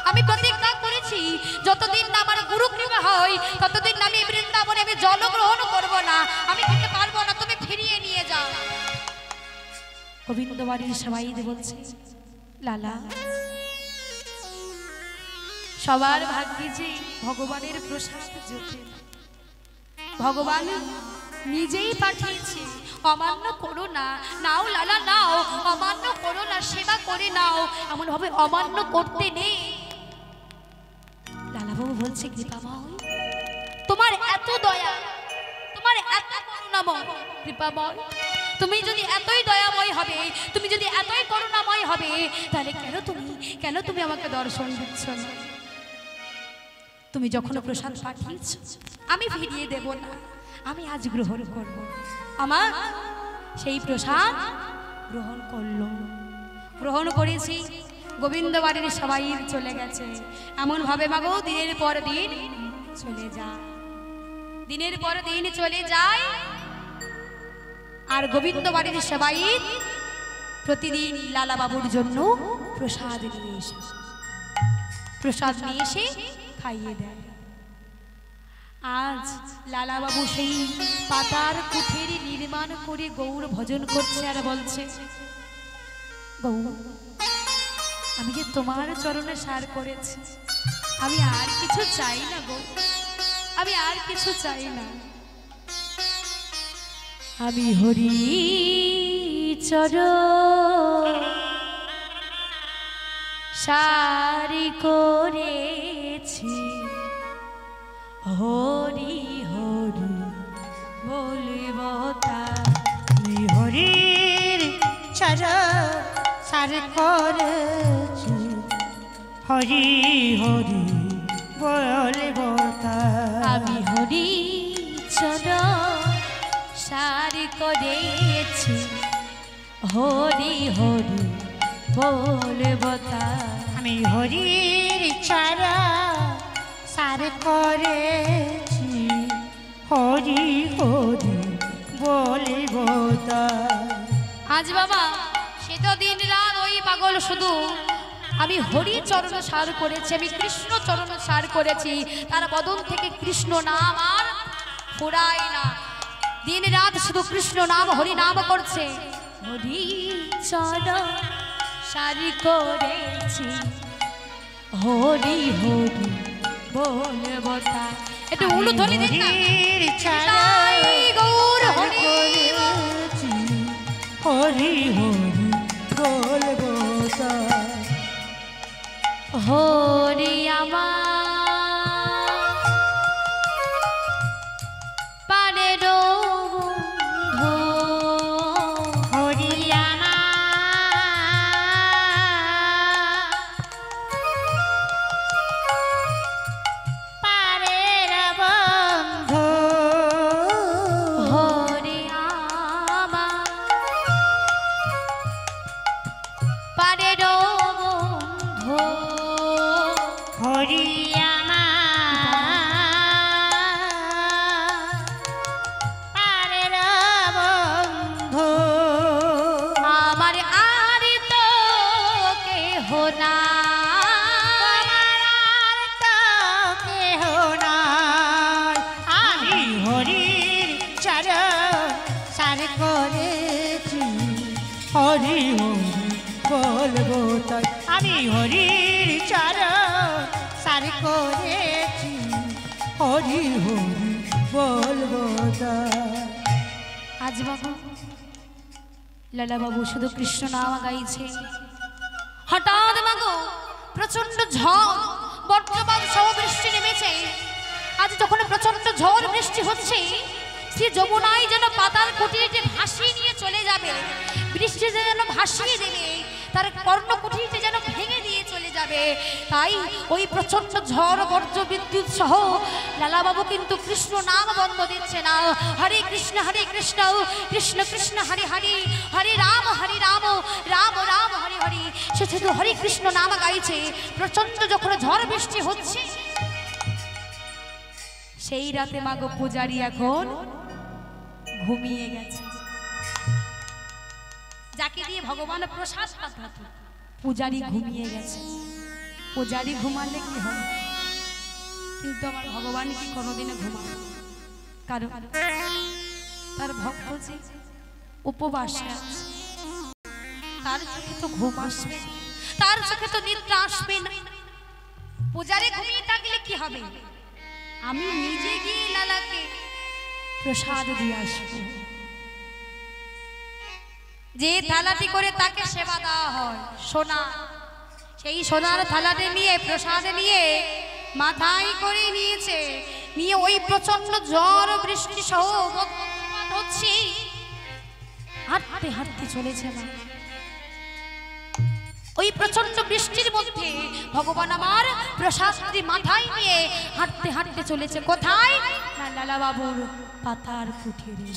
আমি প্রতিজ্ঞা করেছি যতদিন না আমার গুরু কৃপা হয় ততদিন আমি বৃন্দাবনে আমি জল গ্রহণ করবো না, আমি খেতে পারবো না, তুমি ফিরিয়ে নিয়ে যাও। গোবিন্দ বাড়ির সবাই বলছে, লালা, সবার ভাগ্যে যে ভগবানের প্রসাদ জোটে, ভগবান নিজেই পাঠিয়েছে, অমান্য করো না, নাও লালা নাও, অমান্য করো না, সেবা করে নাও, এমন ভাবে অমান্য করতে নেই। লালা বাবু বলছে কৃপাময়, তোমার এত দয়া, তোমার এত করুণাময় কৃপাময়, তুমি যদি এতই দয়াময় হবে, তুমি যদি এতই করুণাময় হবে, তাহলে কেন তুমি আমাকে দর্শন দিচ্ছ না? তুমি যখন প্রসাদ পাঠিয়েছ আমি ফিরিয়ে দেব না, আমি আজ গ্রহণ করব। আমার সেই প্রসাদ গ্রহণ করেছি। গোবিন্দ বাড়ির সবাই চলে গেছে। এমন ভাবে মাগো দিনের পর দিন চলে যায়, দিনের পর দিন চলে যায়। আর গোবিন্দ বাড়ির সবাই প্রতিদিন লালা বাবুর জন্য প্রসাদ নিয়ে এসে খাইয়ে দেয়। আজ লালা বাবু সেই পাতার কুঠের নির্মাণ করে গৌর ভজন করছে আর বলছে, গৌর আমি যে তোমার চরণে সার করেছি, আমি আর কিছু চাই না গো, আমি আর কিছু চাই না। আমি হরি চরণ সারি করেছি, হরি হরি বলিব আমি হরির চরণ সার করেছি, হরি হরি বলিব আমি হরি চরণ সার করেছি, হরি হরি বলিব আমি হরির চরণ সার করেছি, হরি হরি বলিব। আজ বাবা সে তো দিন রাত ওই পাগল শুধু আমি হরি চরণ সার করেছি, আমি কৃষ্ণ চরণ সার করেছি, তার বদন থেকে কৃষ্ণ নাম আর ফুরায় না। দিন রাত শুধু কৃষ্ণ নাম হরি নাম করছে। হরি চরণ সার করেছি, হরি হরি বলব তার। একটু উলুধ্বনি দিন না। গৌর হরি হরি হরি বলব হরি আমার পারের বন্ধু, হরি আমার পারের বন্ধু, হরি আমার পারের বন্ধু, হরি আমার বন্ধু, আমার আর তো কেহ না, আমার তো কেহ নাই। আমি হরির চরণ সার করেছি, হরি হরি বলবো তাই। আমি হরির চরণ সার করেছি, হরি হরি বলবো তাই। আজ বাবু লালা বাবু শুধু কৃষ্ণ নাম গাইছে। হঠাৎ মাগো প্রচন্ড ঝড় বজ্রপাত সহ বৃষ্টি নেমেছে। আজ যখন প্রচন্ড ঝড় বৃষ্টি হচ্ছে, সে যমুনায় যেন পাতার কুটিরটি ভাসিয়ে নিয়ে চলে যাবে, বৃষ্টিতে যেন ভাসিয়ে দেবে, তার কর্ণকুটিরটি যেন ভেঙে দিয়ে চলে যাবে। তাই ওই প্রচন্ড ঝড় বজ্র বিদ্যুৎ সহ লালাবাবু কিন্তু কৃষ্ণ নাম বন্ধ দিচ্ছে না। হরে কৃষ্ণ কৃষ্ণ কৃষ্ণ হরে হরে, হরে রাম রাম রাম হরে হরে। সে শুধু হরে কৃষ্ণ নাম গাইছে। প্রচন্ড যখন ঝড় বৃষ্টি হচ্ছে, সেই রাতে মাগো পূজারি এখন ঘুমিয়ে গেছে। যাকে দিয়ে ভগবান প্রসাদ পাঠাতো পূজারি ঘুমিয়ে গেছে। পূজারি ঘুমালে কি হবে, কিন্তু আমার ভগবান কি কোনোদিনও ঘুমাবে? কারণ তার ভক্ত যে উপবাসে আছে, তার চোখে তো ঘুম আসবে, তার চোখে তো নিদ্রা আসবে না। পূজারি ঘুমিয়ে থাকলে কি হবে? আমি নিজে গিয়ে লালাকে প্রসাদ দিয়ে আসবো। যে থালাটি করে তাকে সেবা দেওয়া হয় সোনা, সেই সোনার থালাটি নিয়ে প্রসাদ নিয়ে মাথায় করে নিয়েছে, নিয়ে ওই প্রচন্ড ঝড় বৃষ্টি সহ হচ্ছে, হাঁটতে হাঁটতে চলেছে। ওই প্রচন্ড বৃষ্টির মধ্যে ভগবান আমার প্রসাদটি মাথায় নিয়ে হাঁটতে হাঁটতে চলেছে কোথায়? না লালা বাবুর পাতার কুঠিরে।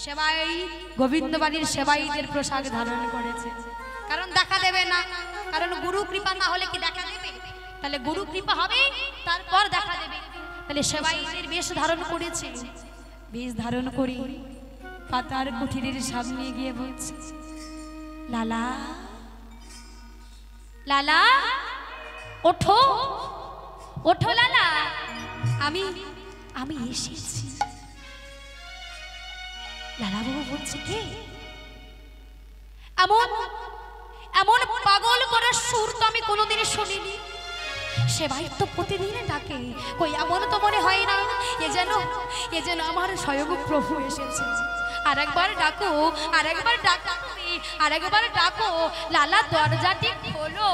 সেবাই গোবিন্দ বাড়ির সেবাইদের প্রসাদ ধারণ করেছে, কারণ দেখা দেবে না, কারণ গুরু কৃপা না হলে কি দেখা দেবে? তাহলে গুরু কৃপা হবে তারপর দেখা দেবে। তাহলে সেবাইদের বেশ ধারণ করেছে, বেশ ধারণ করি পাতার কুঠিরের সামনে গিয়ে বলছে, লালা লালা ওঠো ওঠো লালা, আমি আমি এসেছি। লালা বাবু বলছে, কে? এমন এমন পাগল করার সুর তো আমি কোনোদিনই শুনিনি। সেবাই তো প্রতিদিন ডাকে, কই এমন তো মনে হয় না এ যেন আমার স্বয়ং প্রভু এসেছে। আর একবার ডাকো, আর একবার ডাকো, আর একবার ডাকো, লালা দরজাটি খোলো,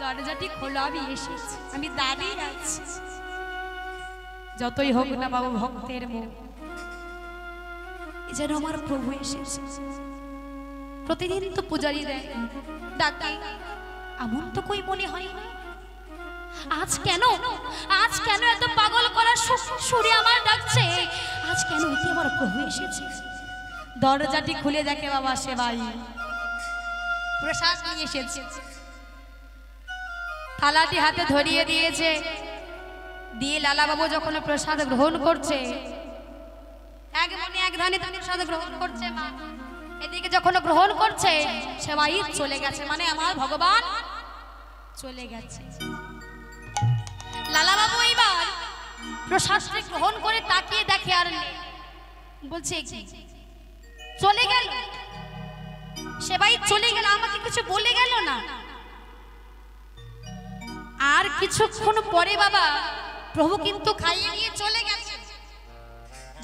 দরজাটি খোলো, আমি এসেছি, আমি দাঁড়িয়ে আছি। যতই হোক না বাবু ভক্তের মুখ, যেন আমার প্রভু এসেছে। প্রতিদিন তো পূজারি দেয় ডাকে, এমন তো কই মনে হয় না। আজ কেন এত পাগল করার সুরে আমার ডাকছে? আজ কেন এটি আমার প্রভু এসেছে? দরজাটি খুলে দেখে বাবা সেবাই প্রসাদ নিয়ে এসেছে, থালাটি হাতে ধরিয়ে দিয়েছে, দিয়ে লালা বাবু যখন প্রসাদ গ্রহণ করছে, এক মনে এক ধানে প্রসাদ গ্রহণ করছে মা। এদিকে যখন গ্রহণ করছে সেবাই চলে গেছে, মানে আমার ভগবান চলে গেছে। লালা বাবু এইবার প্রসাদটি গ্রহণ করে তাকিয়ে দেখে আর নেই, বলছে কি চলে গেল? সেবাই চলে গেল, আমাকে কিছু বলে গেল না। আর কিছুক্ষণ পরে বাবা প্রভু কিন্তু খাইয়ে নিয়ে চলে গেছে।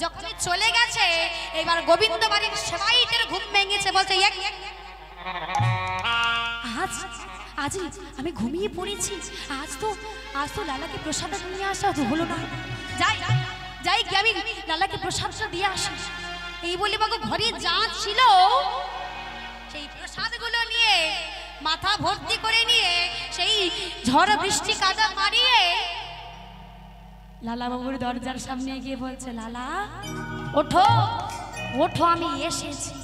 যখন চলে গেছে এবার গোবিন্দ বাড়ির সেবাইদের ঘুম ভেঙেছে, বলছে আজ আমি ঘুমিয়ে পড়েছি, আজ তো লালাকে প্রসাদ নিয়ে আসা হলো না, যাই যাই কি আমি লালাকে প্রসাদটা দিয়ে আসি। এই বলে বাবু ঘরে যা ছিল সেই প্রসাদগুলো নিয়ে মাথা ভর্তি করে নিয়ে সেই ঝড় বৃষ্টি কাদা মারিয়ে লালা বাবুর দরজার সামনে গিয়ে বলছে, লালা ওঠো ওঠো, আমি এসেছি।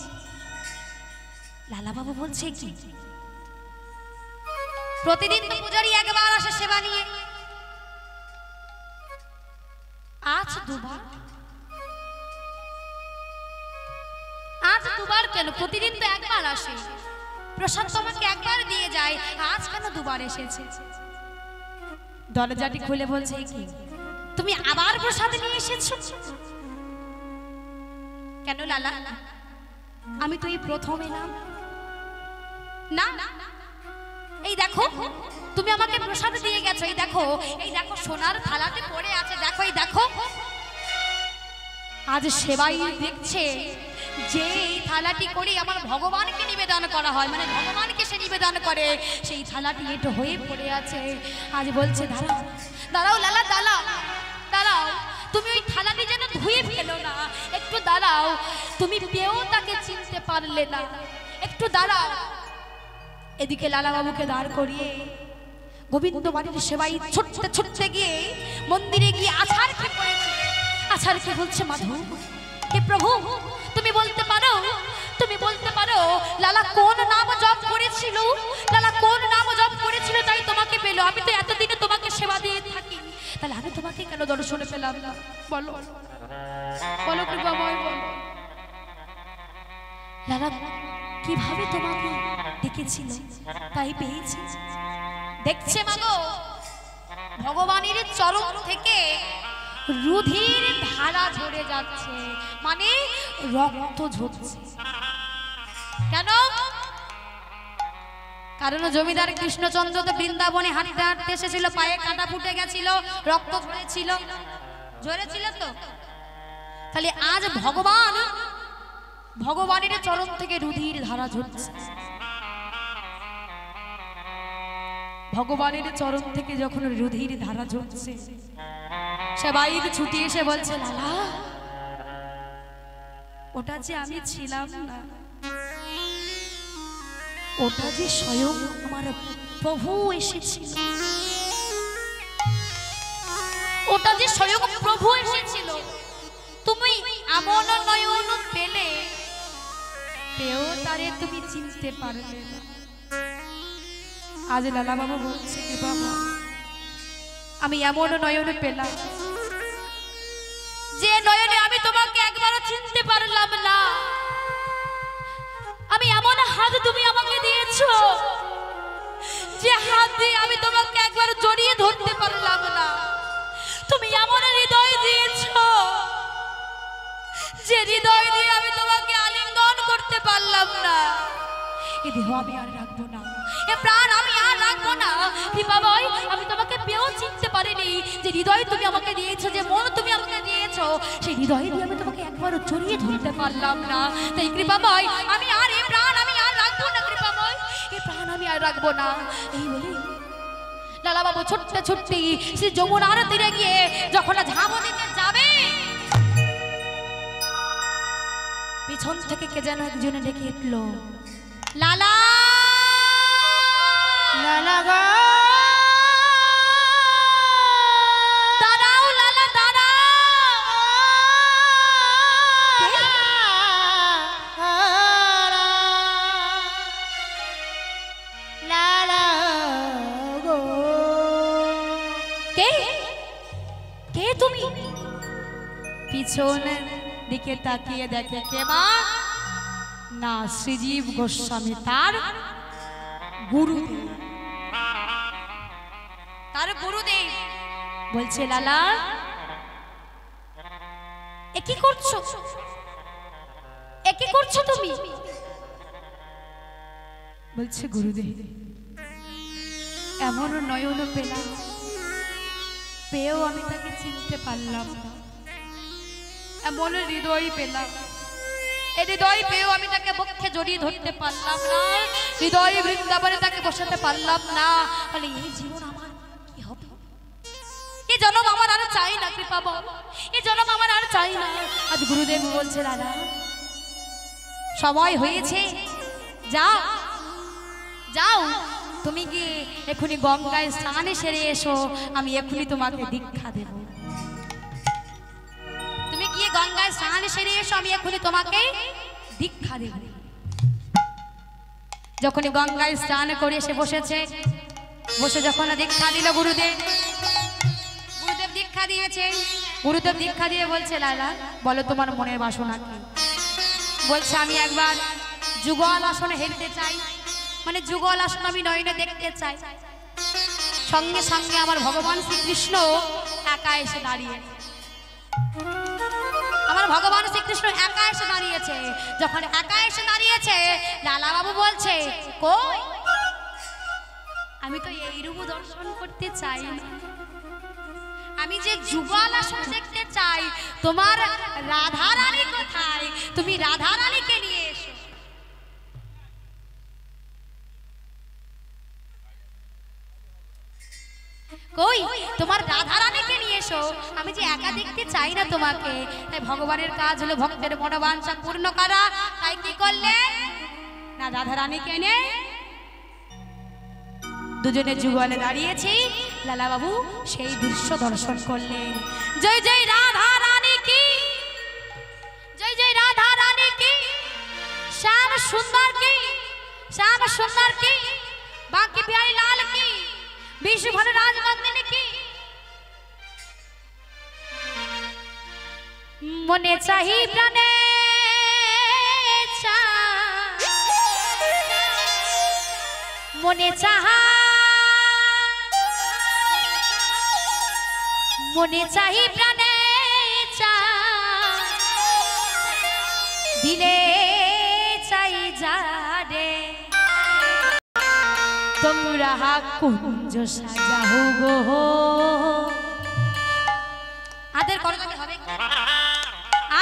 লালা বাবু বলছে, কি প্রতিদিন তো পূজারি একবার আসে সেবা নিয়ে, আজ দুবার? আজ দুবার কেন? প্রতিদিন তো একবার আসে, প্রসাদ তোমাকে একবার দিয়ে যায়, আজ কেন দুবার এসেছে? দরজাটি খুলে বলছে, কি তুমি আবার প্রসাদ নিয়ে এসেছো? কেন লালা, আমি তো এই প্রথম এলাম না। এই দেখো তুমি আমাকে প্রসাদ দিয়ে গেছো, এই দেখো সোনার থালাতে পড়ে আছে, দেখো এই দেখো। আজ সেবাই দেখছে যে এই থালাটি করে আমার ভগবানকে নিবেদন করা হয়, মানে ভগবানকে সে নিবেদন করে, সেই থালাটি এটো হয়ে পড়ে আছে। আজ বলছে, দাঁড়াও দাঁড়াও লালা, দাঁড়াও দাঁড়াও, তুমি ওই থালাটি যেন ধুয়ে ফেলো না, একটু দাঁড়াও, তুমি পেয়েও তাকে চিনতে পারলে না, একটু দাঁড়াও। এদিকে লালা বাবুকে দাঁড় করিয়ে গোবিন্দ বাড়ির সেবাই ছুটতে ছুটতে গিয়ে মন্দিরে গিয়ে আছাড় খেয়ে পড়েছে। আছাড় খেয়ে বলছে, মাধব হে প্রভু, তুমি বলতে পারো লালা কোন নাম জপ করেছিল? লালা কোন নাম জপ করেছিল তাই তোমাকে পেল? আমি তো এতদিনে তোমাকে সেবা দিয়ে থাকি, তাহলে আমি তোমাকে কেন দর্শনে পেলাম না? বলো বলো কৃপাময়, বলো লালা কিভাবে তোমাকে দেখেছিল তাই পেয়েছি। দেখছে মাগো, ভগবানের চরণ থেকে রুধির ধারা ঝরে যাচ্ছে, মানে রক্ত ঝরছে। কেন? কারণ জমিদার কৃষ্ণচন্দ্র তো বৃন্দাবনে হাঁটতে হাঁটতে এসেছিল, পায়ে কাঁটা ফুটে গেছিল, রক্ত ঝরেছিল তো। তাহলে আজ ভগবানের চরণ থেকে রুধির ধারা ঝরছে। ভগবানের চরণ থেকে যখন রুধির ধারা ঝরছে, সবাই ছুটি এসে বলছে, লালা ওটা যে আমি ছিলাম না, ওটা যে স্বয়ং আমার প্রভু এসেছিল, ওটা যে স্বয়ং প্রভু এসেছিল। তুমি এমন নয়ন পেও তারে তুমি চিনতে পারবে না। আজ লালা বাবা বলছে কি বাবা, আমি এমন নয়ন পেলাম যে নয়নে আমি তোমাকে একবারও চিনতে পারলাম না। আমি এমন হাত তুমি আমাকে দিয়েছো যে হাত দিয়ে আমি তোমাকে একবার জড়িয়ে ধরতে পারলাম না। তুমি এমন হৃদয় দিয়েছো যে হৃদয় দিয়ে আমি তোমাকে আলিঙ্গন করতে পারলাম না। এ দেহ আমি আর রাখবো না, এ প্রাণ আমি আর রাখবো না। কৃপা ভাই, আমি তোমাকে পেয়েও চিনতে পারিনি যে হৃদয় তুমি আমাকে দিয়েছো, যে মন তুমি আমাকে দিয়েছো, সেই হৃদয় দিয়ে আমি তোমাকে একবারও জড়িয়ে ধরতে পারলাম না। তাই কৃপা ভাই, আমি আর এ প্রাণ আমি আর রাখবো না। কৃপা ভাই, এ প্রাণ আমি আর রাখবো না। এই বলি লালা বাবু ছোট্ট ছোট্টি সে যমুনার তীরে গিয়ে যখন ঝাঁপ দিতে যাবে, পিছন থেকে কে যেন একজনে ডেকে উঠলো, লালা লালা গো দাঁড়াও, লালা দাঁড়াও। লালা গো কে কে তুমি? পিছন দিকে তাকিয়ে দেখে কে মা, না শ্রীজীব গোস্বামী, তার গুরুদেব। তার গুরুদেব বলছে, লালা এ কি করছো, এ কি করছো তুমি? বলছে, গুরুদেব এমন নয়ন পেলাম, পেয়েও আমি তাকে চিনতে পারলাম না। এমন হৃদয় পেলাম, এই হৃদয় পেয়েও আমি তাকে বক্ষে জড়িয়ে ধরতে পারলাম না। হৃদয় বৃন্দাবনে তাকে বসাতে পারলাম না। বলে, এই জীবন আমার কি হবে? এই জন্ম আমার আর চাই না কৃপা বাবা, এই জন্ম আমার আর চাই না। আজ গুরুদেব বলছে, দাদা সময় হয়েছে, যাও যাও, তুমি কি এখনই গঙ্গায় স্নানে সেরে এসো, আমি এখনই তোমাকে দীক্ষা দেব। তুমি গিয়ে গঙ্গায় স্নানে সেরে এসো, আমি এখনই তোমাকে দীক্ষা দেব। যখন গঙ্গায় স্নান করে এসে বসেছে, বসে যখন দীক্ষা দিল গুরুদেব, গুরুদেব দীক্ষা দিয়েছে। গুরুদেব দীক্ষা দিয়ে বলছে, লালা বলো তোমার মনের বাসনা কি? বলছে, আমি একবার যুগল আসনে হেলতে চাই, মানে যুগল আসন আমি নয়নে দেখতে চাই। সঙ্গে সঙ্গে আমার ভগবান শ্রীকৃষ্ণ একা এসে দাঁড়িয়ে, আমার ভগবান শ্রীকৃষ্ণ একা এসে দাঁড়িয়েছে। যখন একা এসে দাঁড়িয়েছে, লালা বাবু বলছে, কই আমি তো এই রূপ দর্শন করতে চাই না, আমি যে যুগল আসন দেখতে চাই। তোমার রাধা রানী কোথায়? তুমি রাধা রানীকে নিয়ে এসো। কই তোমার রাধা রানীকে নিয়ে এসো, আমি যে একা দেখতে চাই না তোমাকে। তাই ভগবানের কাজ হলো ভক্তের মনোবাঞ্ছা পূর্ণ করা। তাই কি করলে না, রাধা রানীকে এনে দুজনে যুগলে দাঁড়িয়েছি। লালা বাবু সেই দৃশ্য দর্শন করলেন। জয় জয় রাধা রানী কি, জয় জয় রাধা রানী কি, শ্যাম সুন্দর কি, শ্যাম সুন্দর কি, বাকি বিহারী লাল কি, বিশ্বভর রাজবন্দিনী কি। মনে চাহি প্রাণে মনে চাহা, মনে চাহি প্রাণে দিলে চাই যারে, তোমরা কুঞ্জ সাজাও গো। আদের করতে হবে,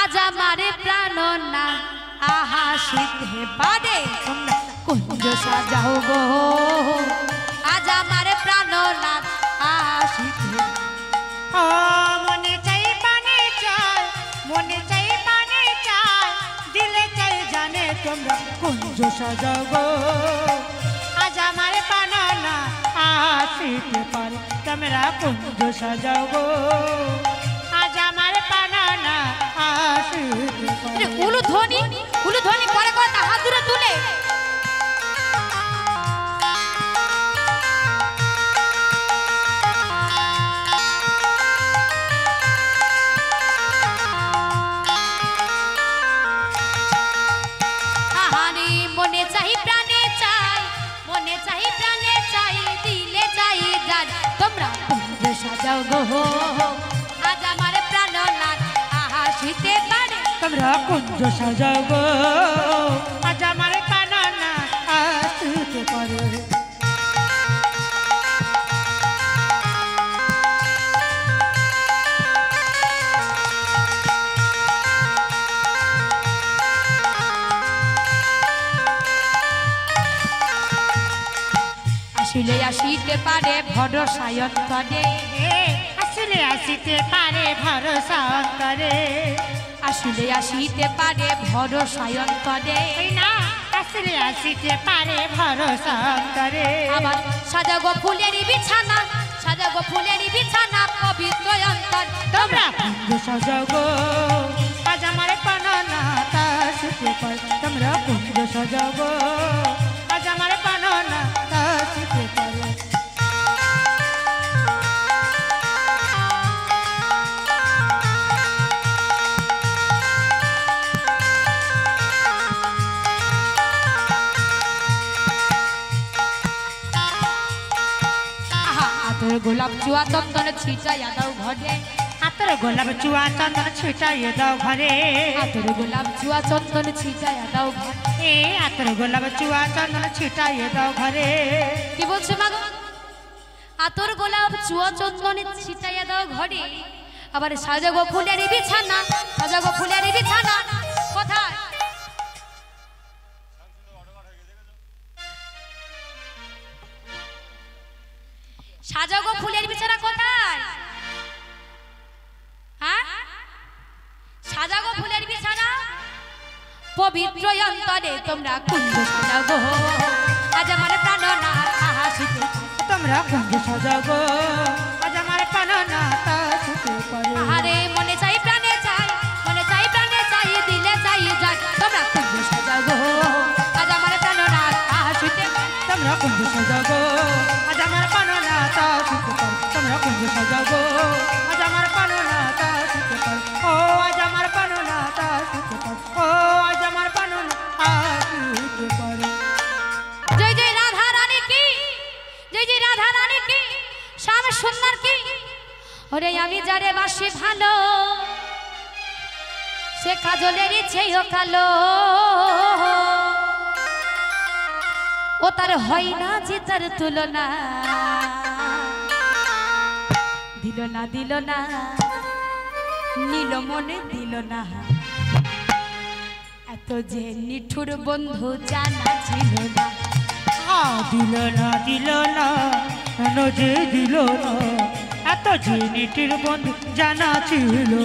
আজ আজ আমারে প্রাণনাথ আহা শীতে পারে তোমরা কুঞ্জ সাজাও গো আজ আমারে প্রাণনাথ আহা শীতে ও মনে চাই পানে চাই মনে চাই পানে চাই দিলে চাই জানে তোমরা কুঞ্জ সাজাও গো আজ আমার পানা আসিতে পারে তোমরা কুঞ্জ সাজাও গো আজ আমার পানা আসিতে পারে উলু ধ্বনি করে করে হাত দূরে তুলে মনে চাই প্রাণে চাই দিলে চাই যার তোমরা কুঞ্জ সাজাও গো আজ আমার প্রাণনাথ আহা শীতে পারে তোমরা কুঞ্জ সাজাও গো আজ আমার পানা আসিতে পারে আসিলে আসিতে পারে ভরসায় অন্তরে আসলে আসিতে পারে ভরসা অন্তরে আসিলে আসিতে পারে ভরসায় অন্তরে না আসলে আসিতে পারে ভরসা অন্তরে আবার সাজাগো ফুলের বিছানা পবিত্র অন্তর তোমরা কুঞ্জ সাজাও গো আজ আমার পানা আসিতে পারে তোমরা কুঞ্জ সাজাও গো আজ আমার পানা আসিতে পারে আতর গোলাপ চুয়া চন্দন ছিটাইয়া দাও ঘরে আতর গোলাপ চুয়া চন্দন ছিটাইয়ে দাও ঘরে আতর গোলাপ চুয়া চন্দন ছিটাইয়া দাও ঘরে এ আতর গোলাপ চুয়া চন্দন ছিটাইয়ে দাও ঘরে কি বলছে মা গো? আতর গোলাপ চুয়া চন্দন ছিটাইয়া দাও ঘরে আবার সাজাগো ফুলের বিছানা কোথায় সাজাগো ফুলের বিছানা কোথায় হ্যাঁ সাজাগো ফুলের বিছানা পবিত্র অন্তরে তোমরা কুঞ্জ সাজাও গো আজ আমার প্রাণনাথ আহা শীতে তোমরা কুঞ্জ সাজাও গো আজ আমার পানা আসিতে পারে আরে মনে চাই প্রাণে চাই দিলে চাই যাই তোমরা কুঞ্জ সাজাও গো আজ আমার প্রাণনাথ আহা শীতে তোমরা কুঞ্জ সাজাও গো আজ আমার পানা আসিতে পারে তোমরা কুঞ্জ সাজাও গো আজ আমার পানা আসিতে পারে ও আজ আমার পানা আসিতে পারে ও আজ আমার পানা আসিতে পারে জয় জয় রাধা রানী কি শ্যাম সুন্দর কি ওরে আমি যারে বাসি ভালো সে কাজলের ইচ্ছেই কালো ও তার হয় না যে তার তুলনা দিল না নীল মনে দিল না এত যে নিঠুর বন্ধু জানা ছিল না দিল না কেন যে দিল না এত যে নিটির বন্ধু জানা ছিল না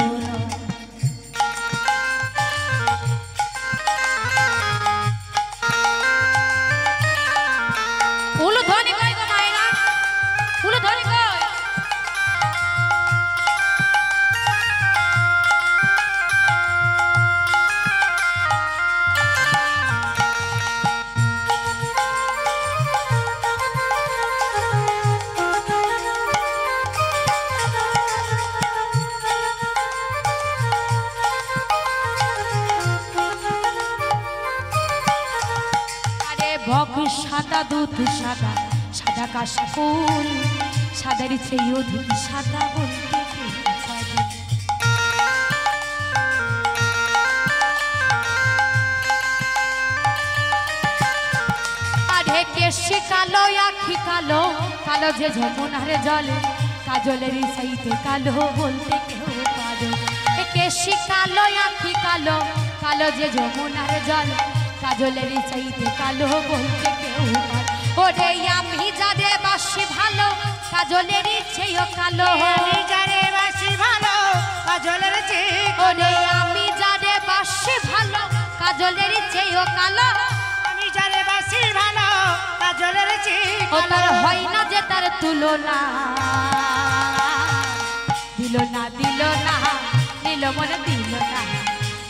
উলু ধ্বনি কই গো মাইনা উলু ধ্বনি কই বক সাদা দুধ সাদা সাদা কাশি ফুল সাদার চেয়ে অধিক সাদা বলতে আরে কেশি কালো আখি কালো কালো যে যমুনার জলে কাজলের সাইতে কালো বলতে কেউ পারে কে কেশি কালো আঁখি কালো কালো যে যমুনার জল কাজলের চাইতে কালো বলতে কেউ পার ওরে আমি যারে বাসি ভালো কাজলের চেয়েও কালো আমি যারে বাসি ভালো কাজলের চেয়ে ওরে আমি যারে বাসি ভালো কাজলের চেয়েও কালো আমি যারে বাসি ভালো কাজলের চেয়ে ও তার হয় না যে তার তুলনা দিল না নিল মনে দিল না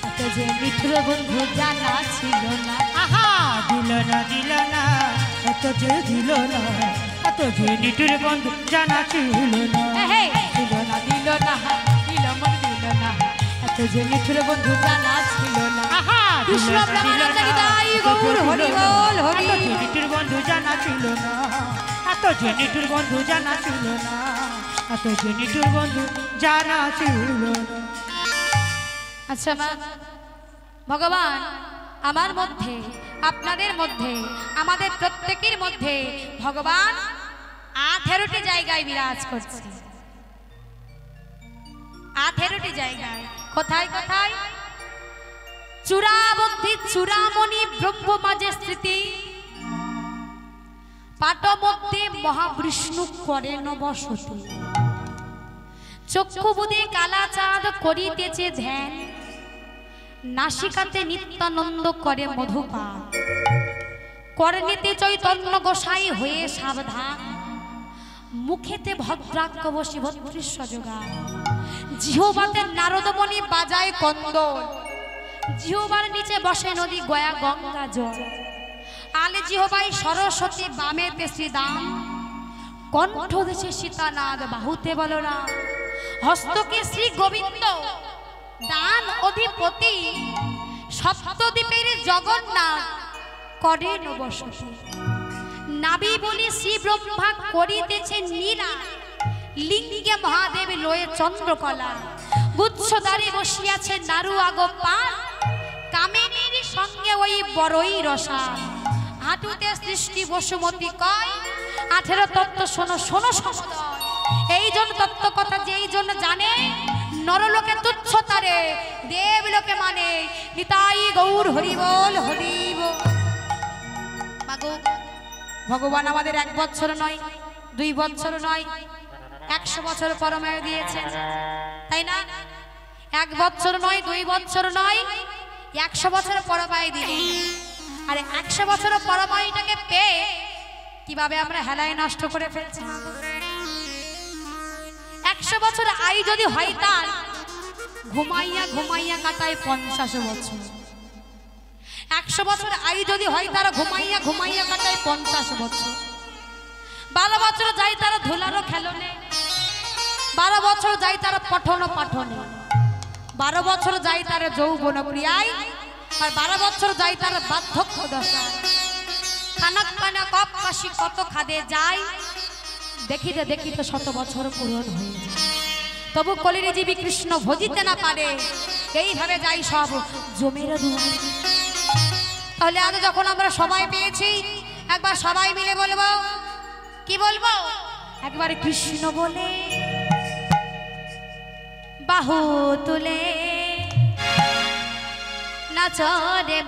এত যে মিঠুর বন্ধু জানা ছিল না আহা দিল না এত যে দিল না এত যে নিটুর বন্ধু জানা ছিল না হে দিল না নিল মনে দিল না এত যে মিঠুর বন্ধু জানা ছিল না আহা কৃষ্ণ প্রেমানন্দ হৃদয় গৌর হরি বল হরি এত যে নিটুর বন্ধু জানা ছিল না এত যে নিটুর বন্ধু জানা ছিল না এত যে নিটুর বন্ধু জানা ছিল না আচ্ছা মা ভগবান আমার মধ্যে আপনাদের মধ্যে আমাদের প্রত্যেকের মধ্যে ভগবান 18টি জায়গায় বিরাজ করছে 18টি জায়গায় কোথায় কোথায় চূড়াবদ্ধি চূড়ামণি ব্রহ্ম মাঝে স্থিতি পাট মধ্যে মহাবিষ্ণু করেন বসতি চক্ষু বুধে কালা চাঁদ করিতেছে ধ্যান নাসিকাতে নিত্যানন্দ করে মধুপান করণীতে চৈতন্য গোসাই হয়ে সাবধান মুখেতে ভদ্রাক্ষ বসি ভদ্রেশ্ব যোগান জিহ্বাতে নারদমণি বাজায় কন্দল জিহ্বার নিচে বসে নদী গয়া গঙ্গা জল আলে জিহ্বায় সরস্বতী বামেতে শ্রীদাম কণ্ঠ দেশে সীতানাদ বাহুতে বলরাম হস্তকে শ্রী গোবিন্দ দান অধিপতি সপ্তদ্বীপের জগন্নাথ করেন বসতি নাবি বলি শ্রী ব্রহ্মা করিতেছে নীরা লিঙ্গে মহাদেব লয়ে চন্দ্রকলা গুচ্ছদারে বসিয়াছে নারু আগো পান কামিনীর সঙ্গে ওই বড়ই রসা হাঁটুতে সৃষ্টি বসুমতী কয় 18 তত্ত্ব শোনো শোনো সমদয় এই জন তত্ত্ব কথা যেই জন জানে নরলোকে তুচ্ছ তারে দেবলোকে মানে নিতাই গৌর হরি বল হরি বল মাগো ভগবান আমাদের 1 বছর নয় 2 বছর নয় 100 বছর পরমায়ু দিয়েছেন তাই না 1 বছর নয় 2 বছর নয় 100 বছর পরমায়ু দিলেন আর 100 বছর পরমায়ুটাকে পেয়ে কিভাবে আমরা হেলায় নষ্ট করে ফেলছি 100 বছর আয়ু যদি হয় তার ঘুমাইয়া ঘুমাইয়া কাটায় 50 বছর 100 বছর আয়ু যদি হয় তার ঘুমাইয়া ঘুমাইয়া কাটায় 50 বছর 12 বছর যায় তার ধুলারও খেলনে 12 বছর যায় তার পঠন পাঠনে 12 বছর যায় তার যৌবন ক্রিয়ায় আর 12 বছর যায় তার বার্ধক্য দশায় কানক কানা কপ কাশি কত খাদে যায় দেখিতে দেখিতে 100 বছর পূরণ হয়ে যায় তবু কলির জীবী কৃষ্ণ ভজিতে না পারে এইভাবে যাই সব জমের দুয়ারে তাহলে আজ যখন আমরা সবাই পেয়েছি একবার সবাই মিলে বলবো কি বলবো একবার কৃষ্ণ বলে বাহু তুলে নাচ রে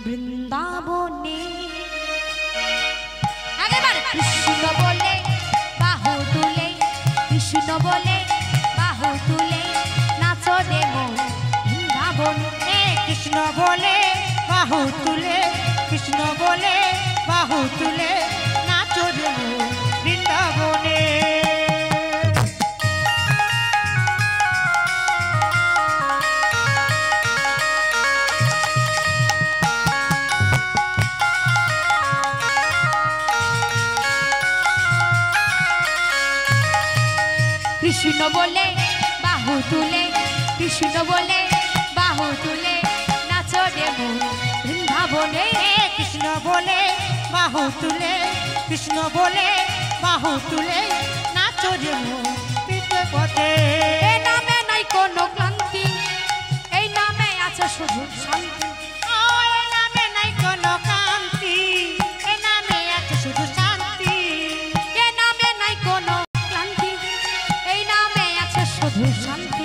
বৃন্দাবনে একবার কৃষ্ণ বলে বাহু তুলে কৃষ্ণ বলে বাহু তুলে নাচ রে বৃন্দাবনে কৃষ্ণ বলে বাহু তুলে কৃষ্ণ বলে বাহু তুলে নাচো রে বৃন্দাবনে কৃষ্ণ বলে বাহু তুলে কৃষ্ণ বলে বাহু তুলে নাচো রে বৃন্দাবনে কৃষ্ণ বলে বাহু তুলে কৃষ্ণ বলে বাহু তুলে নাচো রে পিতে পথে এ নামে নাই কোনো ক্লান্তি এই নামে আছে শুধু শান্তি ও এ নামে নাই কোনো কান্তি এ নামে আছে শুধু শান্তি এ নামে নাই কোনো ক্লান্তি এই নামে আছে শুধু শান্তি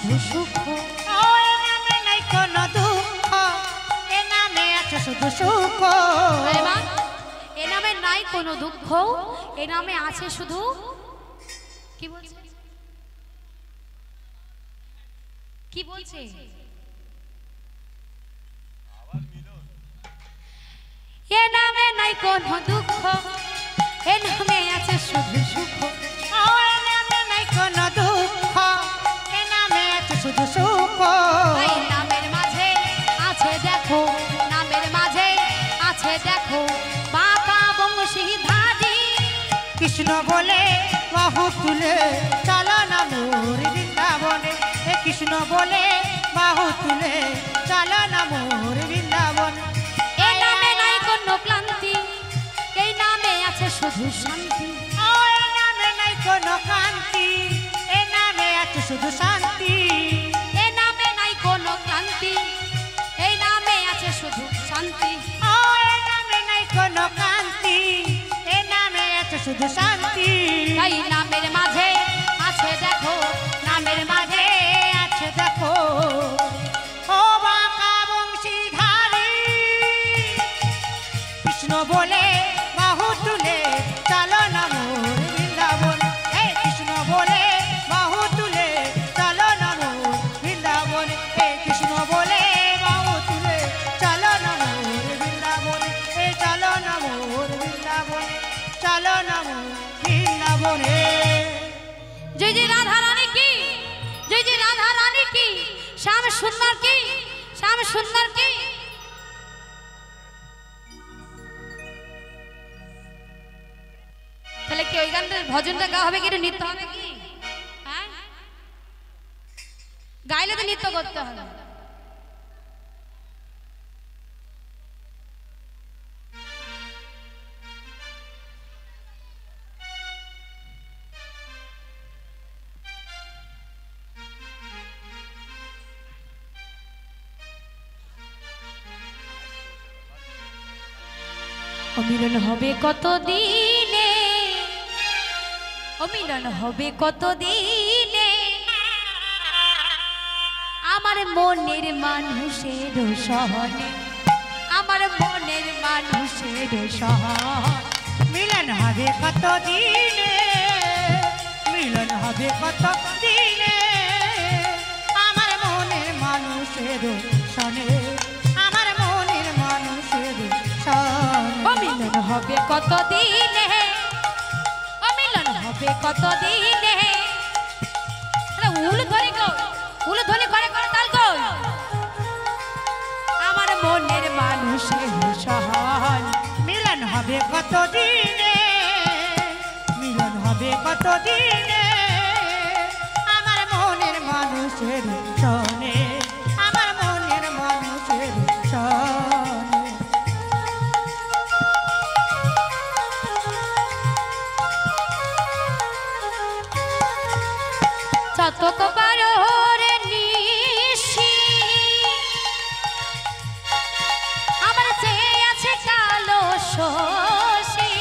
শুধু সুখ। ও এ নামে নাই কোনো দুঃখ, এ নামে আছে শুধু সুখ। আরে মা, এ নামে নাই কোনো দুঃখ, এ নামে আছে শুধু কি বলছে, কি বলছে? এ নামে নাই কোনো দুঃখ, এ নামে আছে শুধু সুখ। ও এ নামে নাই কোনো দুঃখ, এ নামে আছে শুধু সুখ। এই নামের মাঝে আছে দেখো, নামের মাঝে আছে দেখো বাঁকা বংশীধারী। কৃষ্ণ বলে বাহু তুলে চলো না মোর বৃন্দাবনে, এ কৃষ্ণ বলে বাহু তুলে চলো না মোর বৃন্দাবনে। এই নামে নাই কোনো ক্লান্তি, এই নামে আছে শুধু শান্তি। ও এ নামে নাই কোনো কান্তি, এ নামে আছে শুধু শান্তি। এ নামে নাই কোনো ক্লান্তি, এই নামে আছে শুধু শান্তি। ও এ নামে নাই কোনো কান্তি, এ নামে আছে শুধু শান্তি। তাই নামের মাঝে আছে দেখো, নামের মাঝে আছে দেখো ও বাঁকা বংশীধারী। কৃষ্ণ বলে বাহু তুলে চলো না মোর বৃন্দাবন, হে কৃষ্ণ বলে বাহু তুলে চলো না মোর বৃন্দাবন, হে কৃষ্ণ বলে বাহু তুলে চলো না মোর বৃন্দাবন, হে চলো না মোর বৃন্দাবন, চলো না মোর বৃন্দাবনে। জয় জয় রাধা রানী কি, জয় জয় রাধা রানী কি, শ্যাম সুন্দর কি, শ্যাম সুন্দর কি। তাহলে কি ওই গানটা ভজনটা গাওয়া হবে কি, একটু নৃত্য হবে কি? হ্যাঁ, গাইলে তো নৃত্য করতে হবে। অমিলন হবে কত দিনে, অমিলন হবে কত দিনে, আমার মনের মানুষের সহনে, আমার মনের মানুষের সহন। মিলন হবে কত দিনে, মিলন হবে কত দিনে, আমার মনের মানুষের সনে, আমার মনের মানুষের সনে। অমিলন হবে কত দিনে, অমিলন হবে কত দিনে। উল ধরে গো, উল ধরে করে করে তাল গো, আমার মনের মানুষের সহন। মিলন হবে কত দিনে, মিলন হবে কত দিনে, আমার মনের মানুষের সনে, আমার মনের মানুষের সনে। শতক বারো রে নিশি, আমার চেয়ে আছে কালো শশী।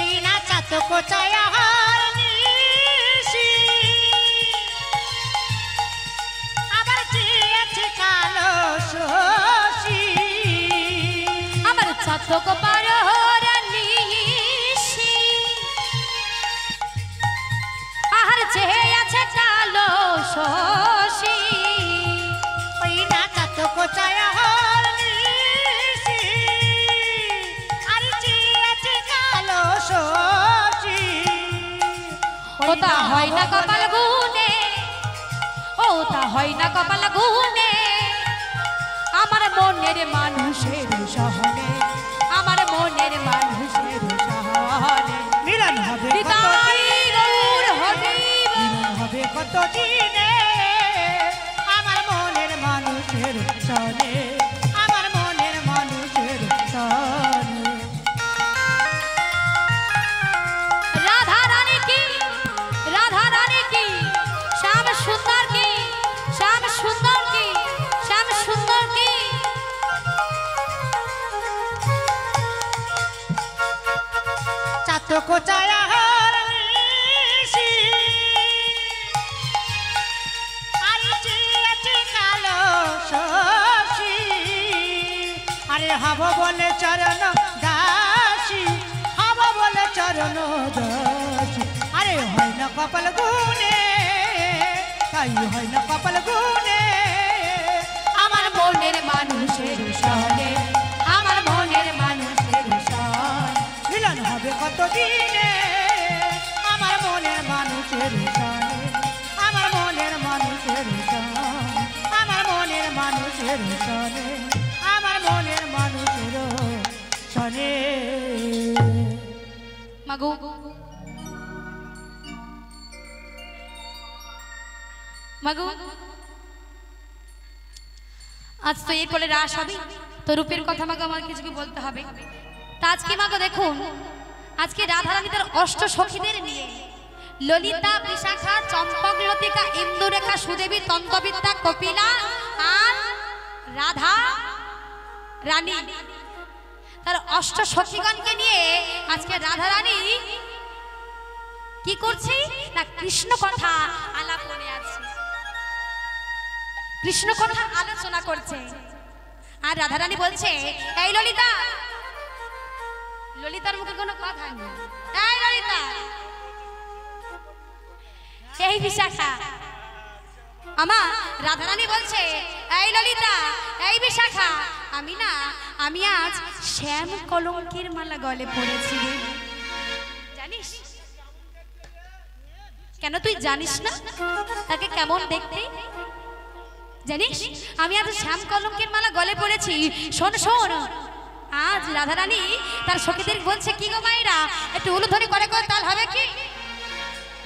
এই না চাতক চায়ার নিশি, আবার চেয়েছে কালো শশী। আমার শতক বারো রে নিশি, আর চেয়ে আছে কালো শশী। ওই না চাতক চায়ার নিশি, আর চেয়েছে কালো শশী। ও তা হয় না কপাল গুনে, ও তা হয় না কপাল গুনে, আমার মনের মানুষের সহনে, আমার মনের মানুষের সহনে। মিলন হবে কত নিতাই গৌর হরি মিলন হবে কত দিনে, আমার মনের মানুষের সনে, আমার মনের মানুষের সনে। রাধা রানী কি, রাধা রানী কি, শ্যাম সুন্দর কি, শ্যাম সুন্দর কি, শ্যাম সুন্দর কি। বলে চরণ দাসী, হব বলে চরণ দাসী। আরে হয় না কপাল গুনে, তাই হয় না কপাল গুনে। আমার মনের মানুষের সনে, আমার মনের মানুষের সনে মিলন হবে কত দিনে, আমার মনের মানুষের সনে, আমার মনের মানুষের সনে, আমার মনের মানুষের সনে, আমার মনের মানুষের সনে। মাগো মাগো, আজ তো এরপরে রাস হবে, তো রূপের কথা মাগো আমার কিছু বলতে হবে। তা আজকে মাগো দেখুন, আজকে রাধারানী তার অষ্ট সখীদের নিয়ে ললিতা, বিশাখা, চম্পকলতিকা, ইন্দুরেখা, সুদেবী, তন্ত্রবিদ্যা, কপিলা আর রাধা রানী, তার অষ্ট সখীগণকে নিয়ে আজকে রাধারানী কি করছে না কৃষ্ণ কথা আলাপনে আছে, কৃষ্ণ কথা আলোচনা করছে। আর রাধারানী বলছে, এই ললিতা, ললিতার মুখে কোনো কথা নেই, এই ললিতা, এই বিশাখা, আমার রাধারানী বলছে, এই ললিতা, এই বিশাখা, আমি আজ শ্যাম কলঙ্কের মালা গলে পড়েছি রে, জানিস কেন? তুই জানিস না তাকে কেমন দেখতে? জানিস আমি আজ শ্যাম কলঙ্কের মালা গলে পড়েছি। শোন শোন, আজ রাধারানী তার সখীদের বলছে, কি গো মায়েরা, একটু উলুধ্বনি করে করে তাল হবে কি?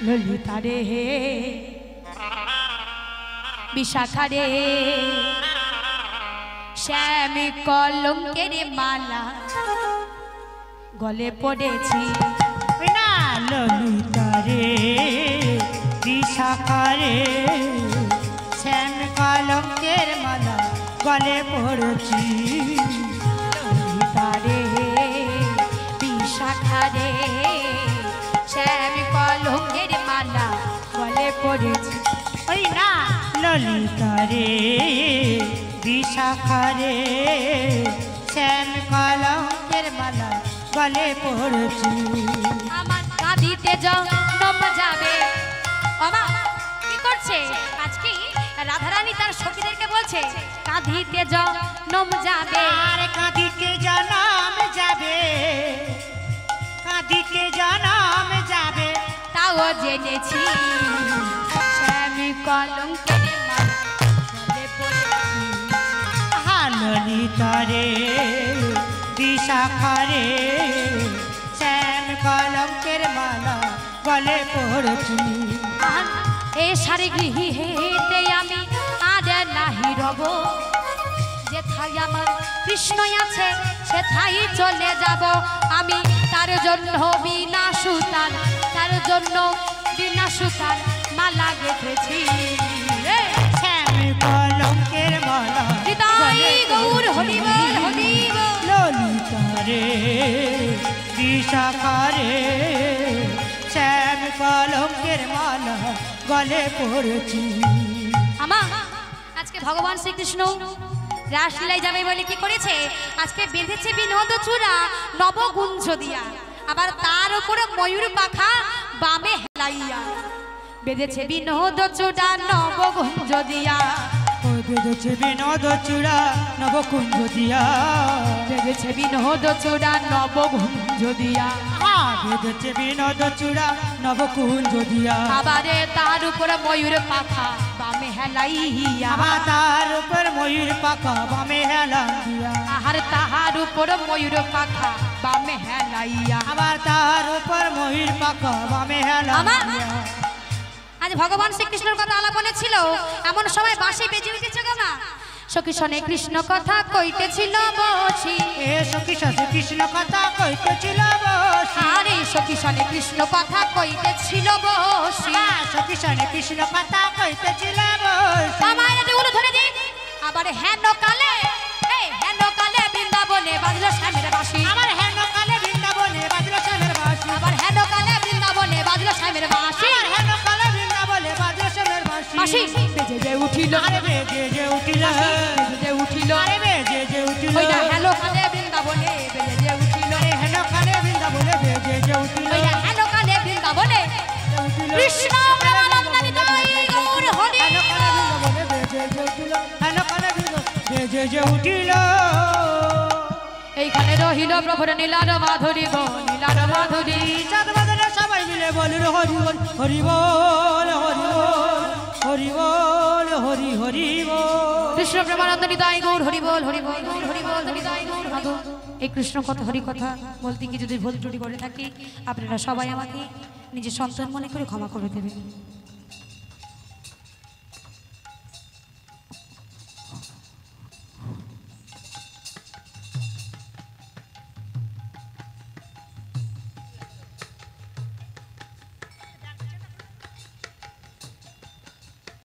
ললিতা রে, বিশাখা রে, শ্যাম কলঙ্কের মালা গলে পড়েছি। না ললিতা রে, বিশাখা রে, শ্যাম কলঙ্কের মালা গলে পড়েছি। ললিতা রে, বিশাখা রে, শ্যাম কলঙ্কের মালা গলে পড়েছি। ওই না ললিতা রে, বিশাখা রে, শ্যাম কলঙ্কের মালা গলে পড়েছি। আমার কাঁদিতে জনম যাবে। বাবা কি করছে আজকে রাধারানী তার সখীদেরকে বলছে, কাঁদিতে জনম যাবে, আর কাঁদিতে জনম যাবে, কাঁদিতে জনম যাবে, তাও জেনেছি শ্যাম কলঙ্কের মালা গলে পড়েছি। ললিতা রে, বিশাখা রে, শ্যাম কলঙ্কের মালা গলে পড়েছি। এ সারে গৃহেতে আমি আর নাহি রব, যে থাই আমার কৃষ্ণ আছে সে থাই চলে যাব আমি। তার জন্য বিনা সুতার, তার জন্য বিনা সুতার মালা গেঁথেছি। শ্যাম কলঙ্কের মালা হৃদয় গৌর হরি বল হরি বল। ললিতা রে, বিশাখা রে, শ্যাম কলঙ্কের মালা গলে পড়েছি। আমা আজকে ভগবান শ্রীকৃষ্ণ রাসলীলায় যাবে বলে কি করেছে, আজকে বেঁধেছে বিনোদ চূড়া নবগুঞ্জ দিয়া, আবার তার উপরে ময়ূর পাখা বামে হেলাইয়া, বেঁধেছে বিনোদ চূড়া নবগুঞ্জ দিয়া, বেঁধেছে বিনোদ চূড়া নবকুঞ্জ দিয়া, বেঁধেছে বিনোদ চূড়া নবগুঞ্জ দিয়া, বেঁধেছে বিনোদ চূড়া নবকুঞ্জ দিয়া, আবারে তার উপরে ময়ূর পাখা বামে হেলাইয়া, আবার তার উপর ময়ূর পাখা বামে হেলান দিয়া, আহার তাহার উপর ময়ূর পাখা বামে হেলাইয়া। আবার তার উপর ময়ূর পাখা বামে হেলান দিয়া। আজ ভগবান শ্রীকৃষ্ণের কথা আলাপনে ছিল, এমন সময় বাঁশি বেজে উঠেছে গো মা। সখী শোনে কৃষ্ণ কথা কইতেছিল বসি, এ সখী শোনে কৃষ্ণ কথা কইতেছিল বসি, আরে সখী শোনে কৃষ্ণ কথা কইতেছিল বসি, সখী শোনে কৃষ্ণ কথা কইতেছিল বসি। মায়ের উলু ধরে দিন, আবার হেন কালে, এই হেন কালে বৃন্দাবনে বাজলো শ্যামের বাঁশি, আমার হেন কালে বৃন্দাবনে বাজলো শ্যামের বাঁশি, আবার হেন কালে বৃন্দাবনে বাজলো শ্যামের বাঁশি, আমার হেন কালে বৃন্দাবনে বাজলো শ্যামের বাঁশি। বাঁশি বেজে যে উঠিল, আরে বেজে যে উঠিল, বেজে যে উঠিল, আরে বেজে যে উঠিল, ওইটা হেন কালে বৃন্দাবনে বেজে উঠিল হেন কালে বৃন্দাবনে বেজে উঠিল হেন কালে বৃন্দাবনে কৃষ্ণ প্রেমানন্দ নিতাই গৌর হরি হেন কালে বৃন্দাবনে বেজে উঠিল হেন কালে বৃন্দাবনে বেজে উঠিল এইখানে রহিল প্রভুর নীলার মাধুরী গো নীলার মাধুরী চাঁদ বাদলে সবাই মিলে বলিল হরি বল হরি বল হরি বল হরি বল হরি হরি বল কৃষ্ণ প্রেমানন্দ নিতাই গৌর হরি বল হরি বল গৌর হরি বল নিতাই গৌর মাধু এই কৃষ্ণ কথা হরি কথা বলতে কি যদি ভুল ত্রুটি করে থাকি আপনারা সবাই আমাকে নিজের সন্তান মনে করে ক্ষমা করে দেবেন।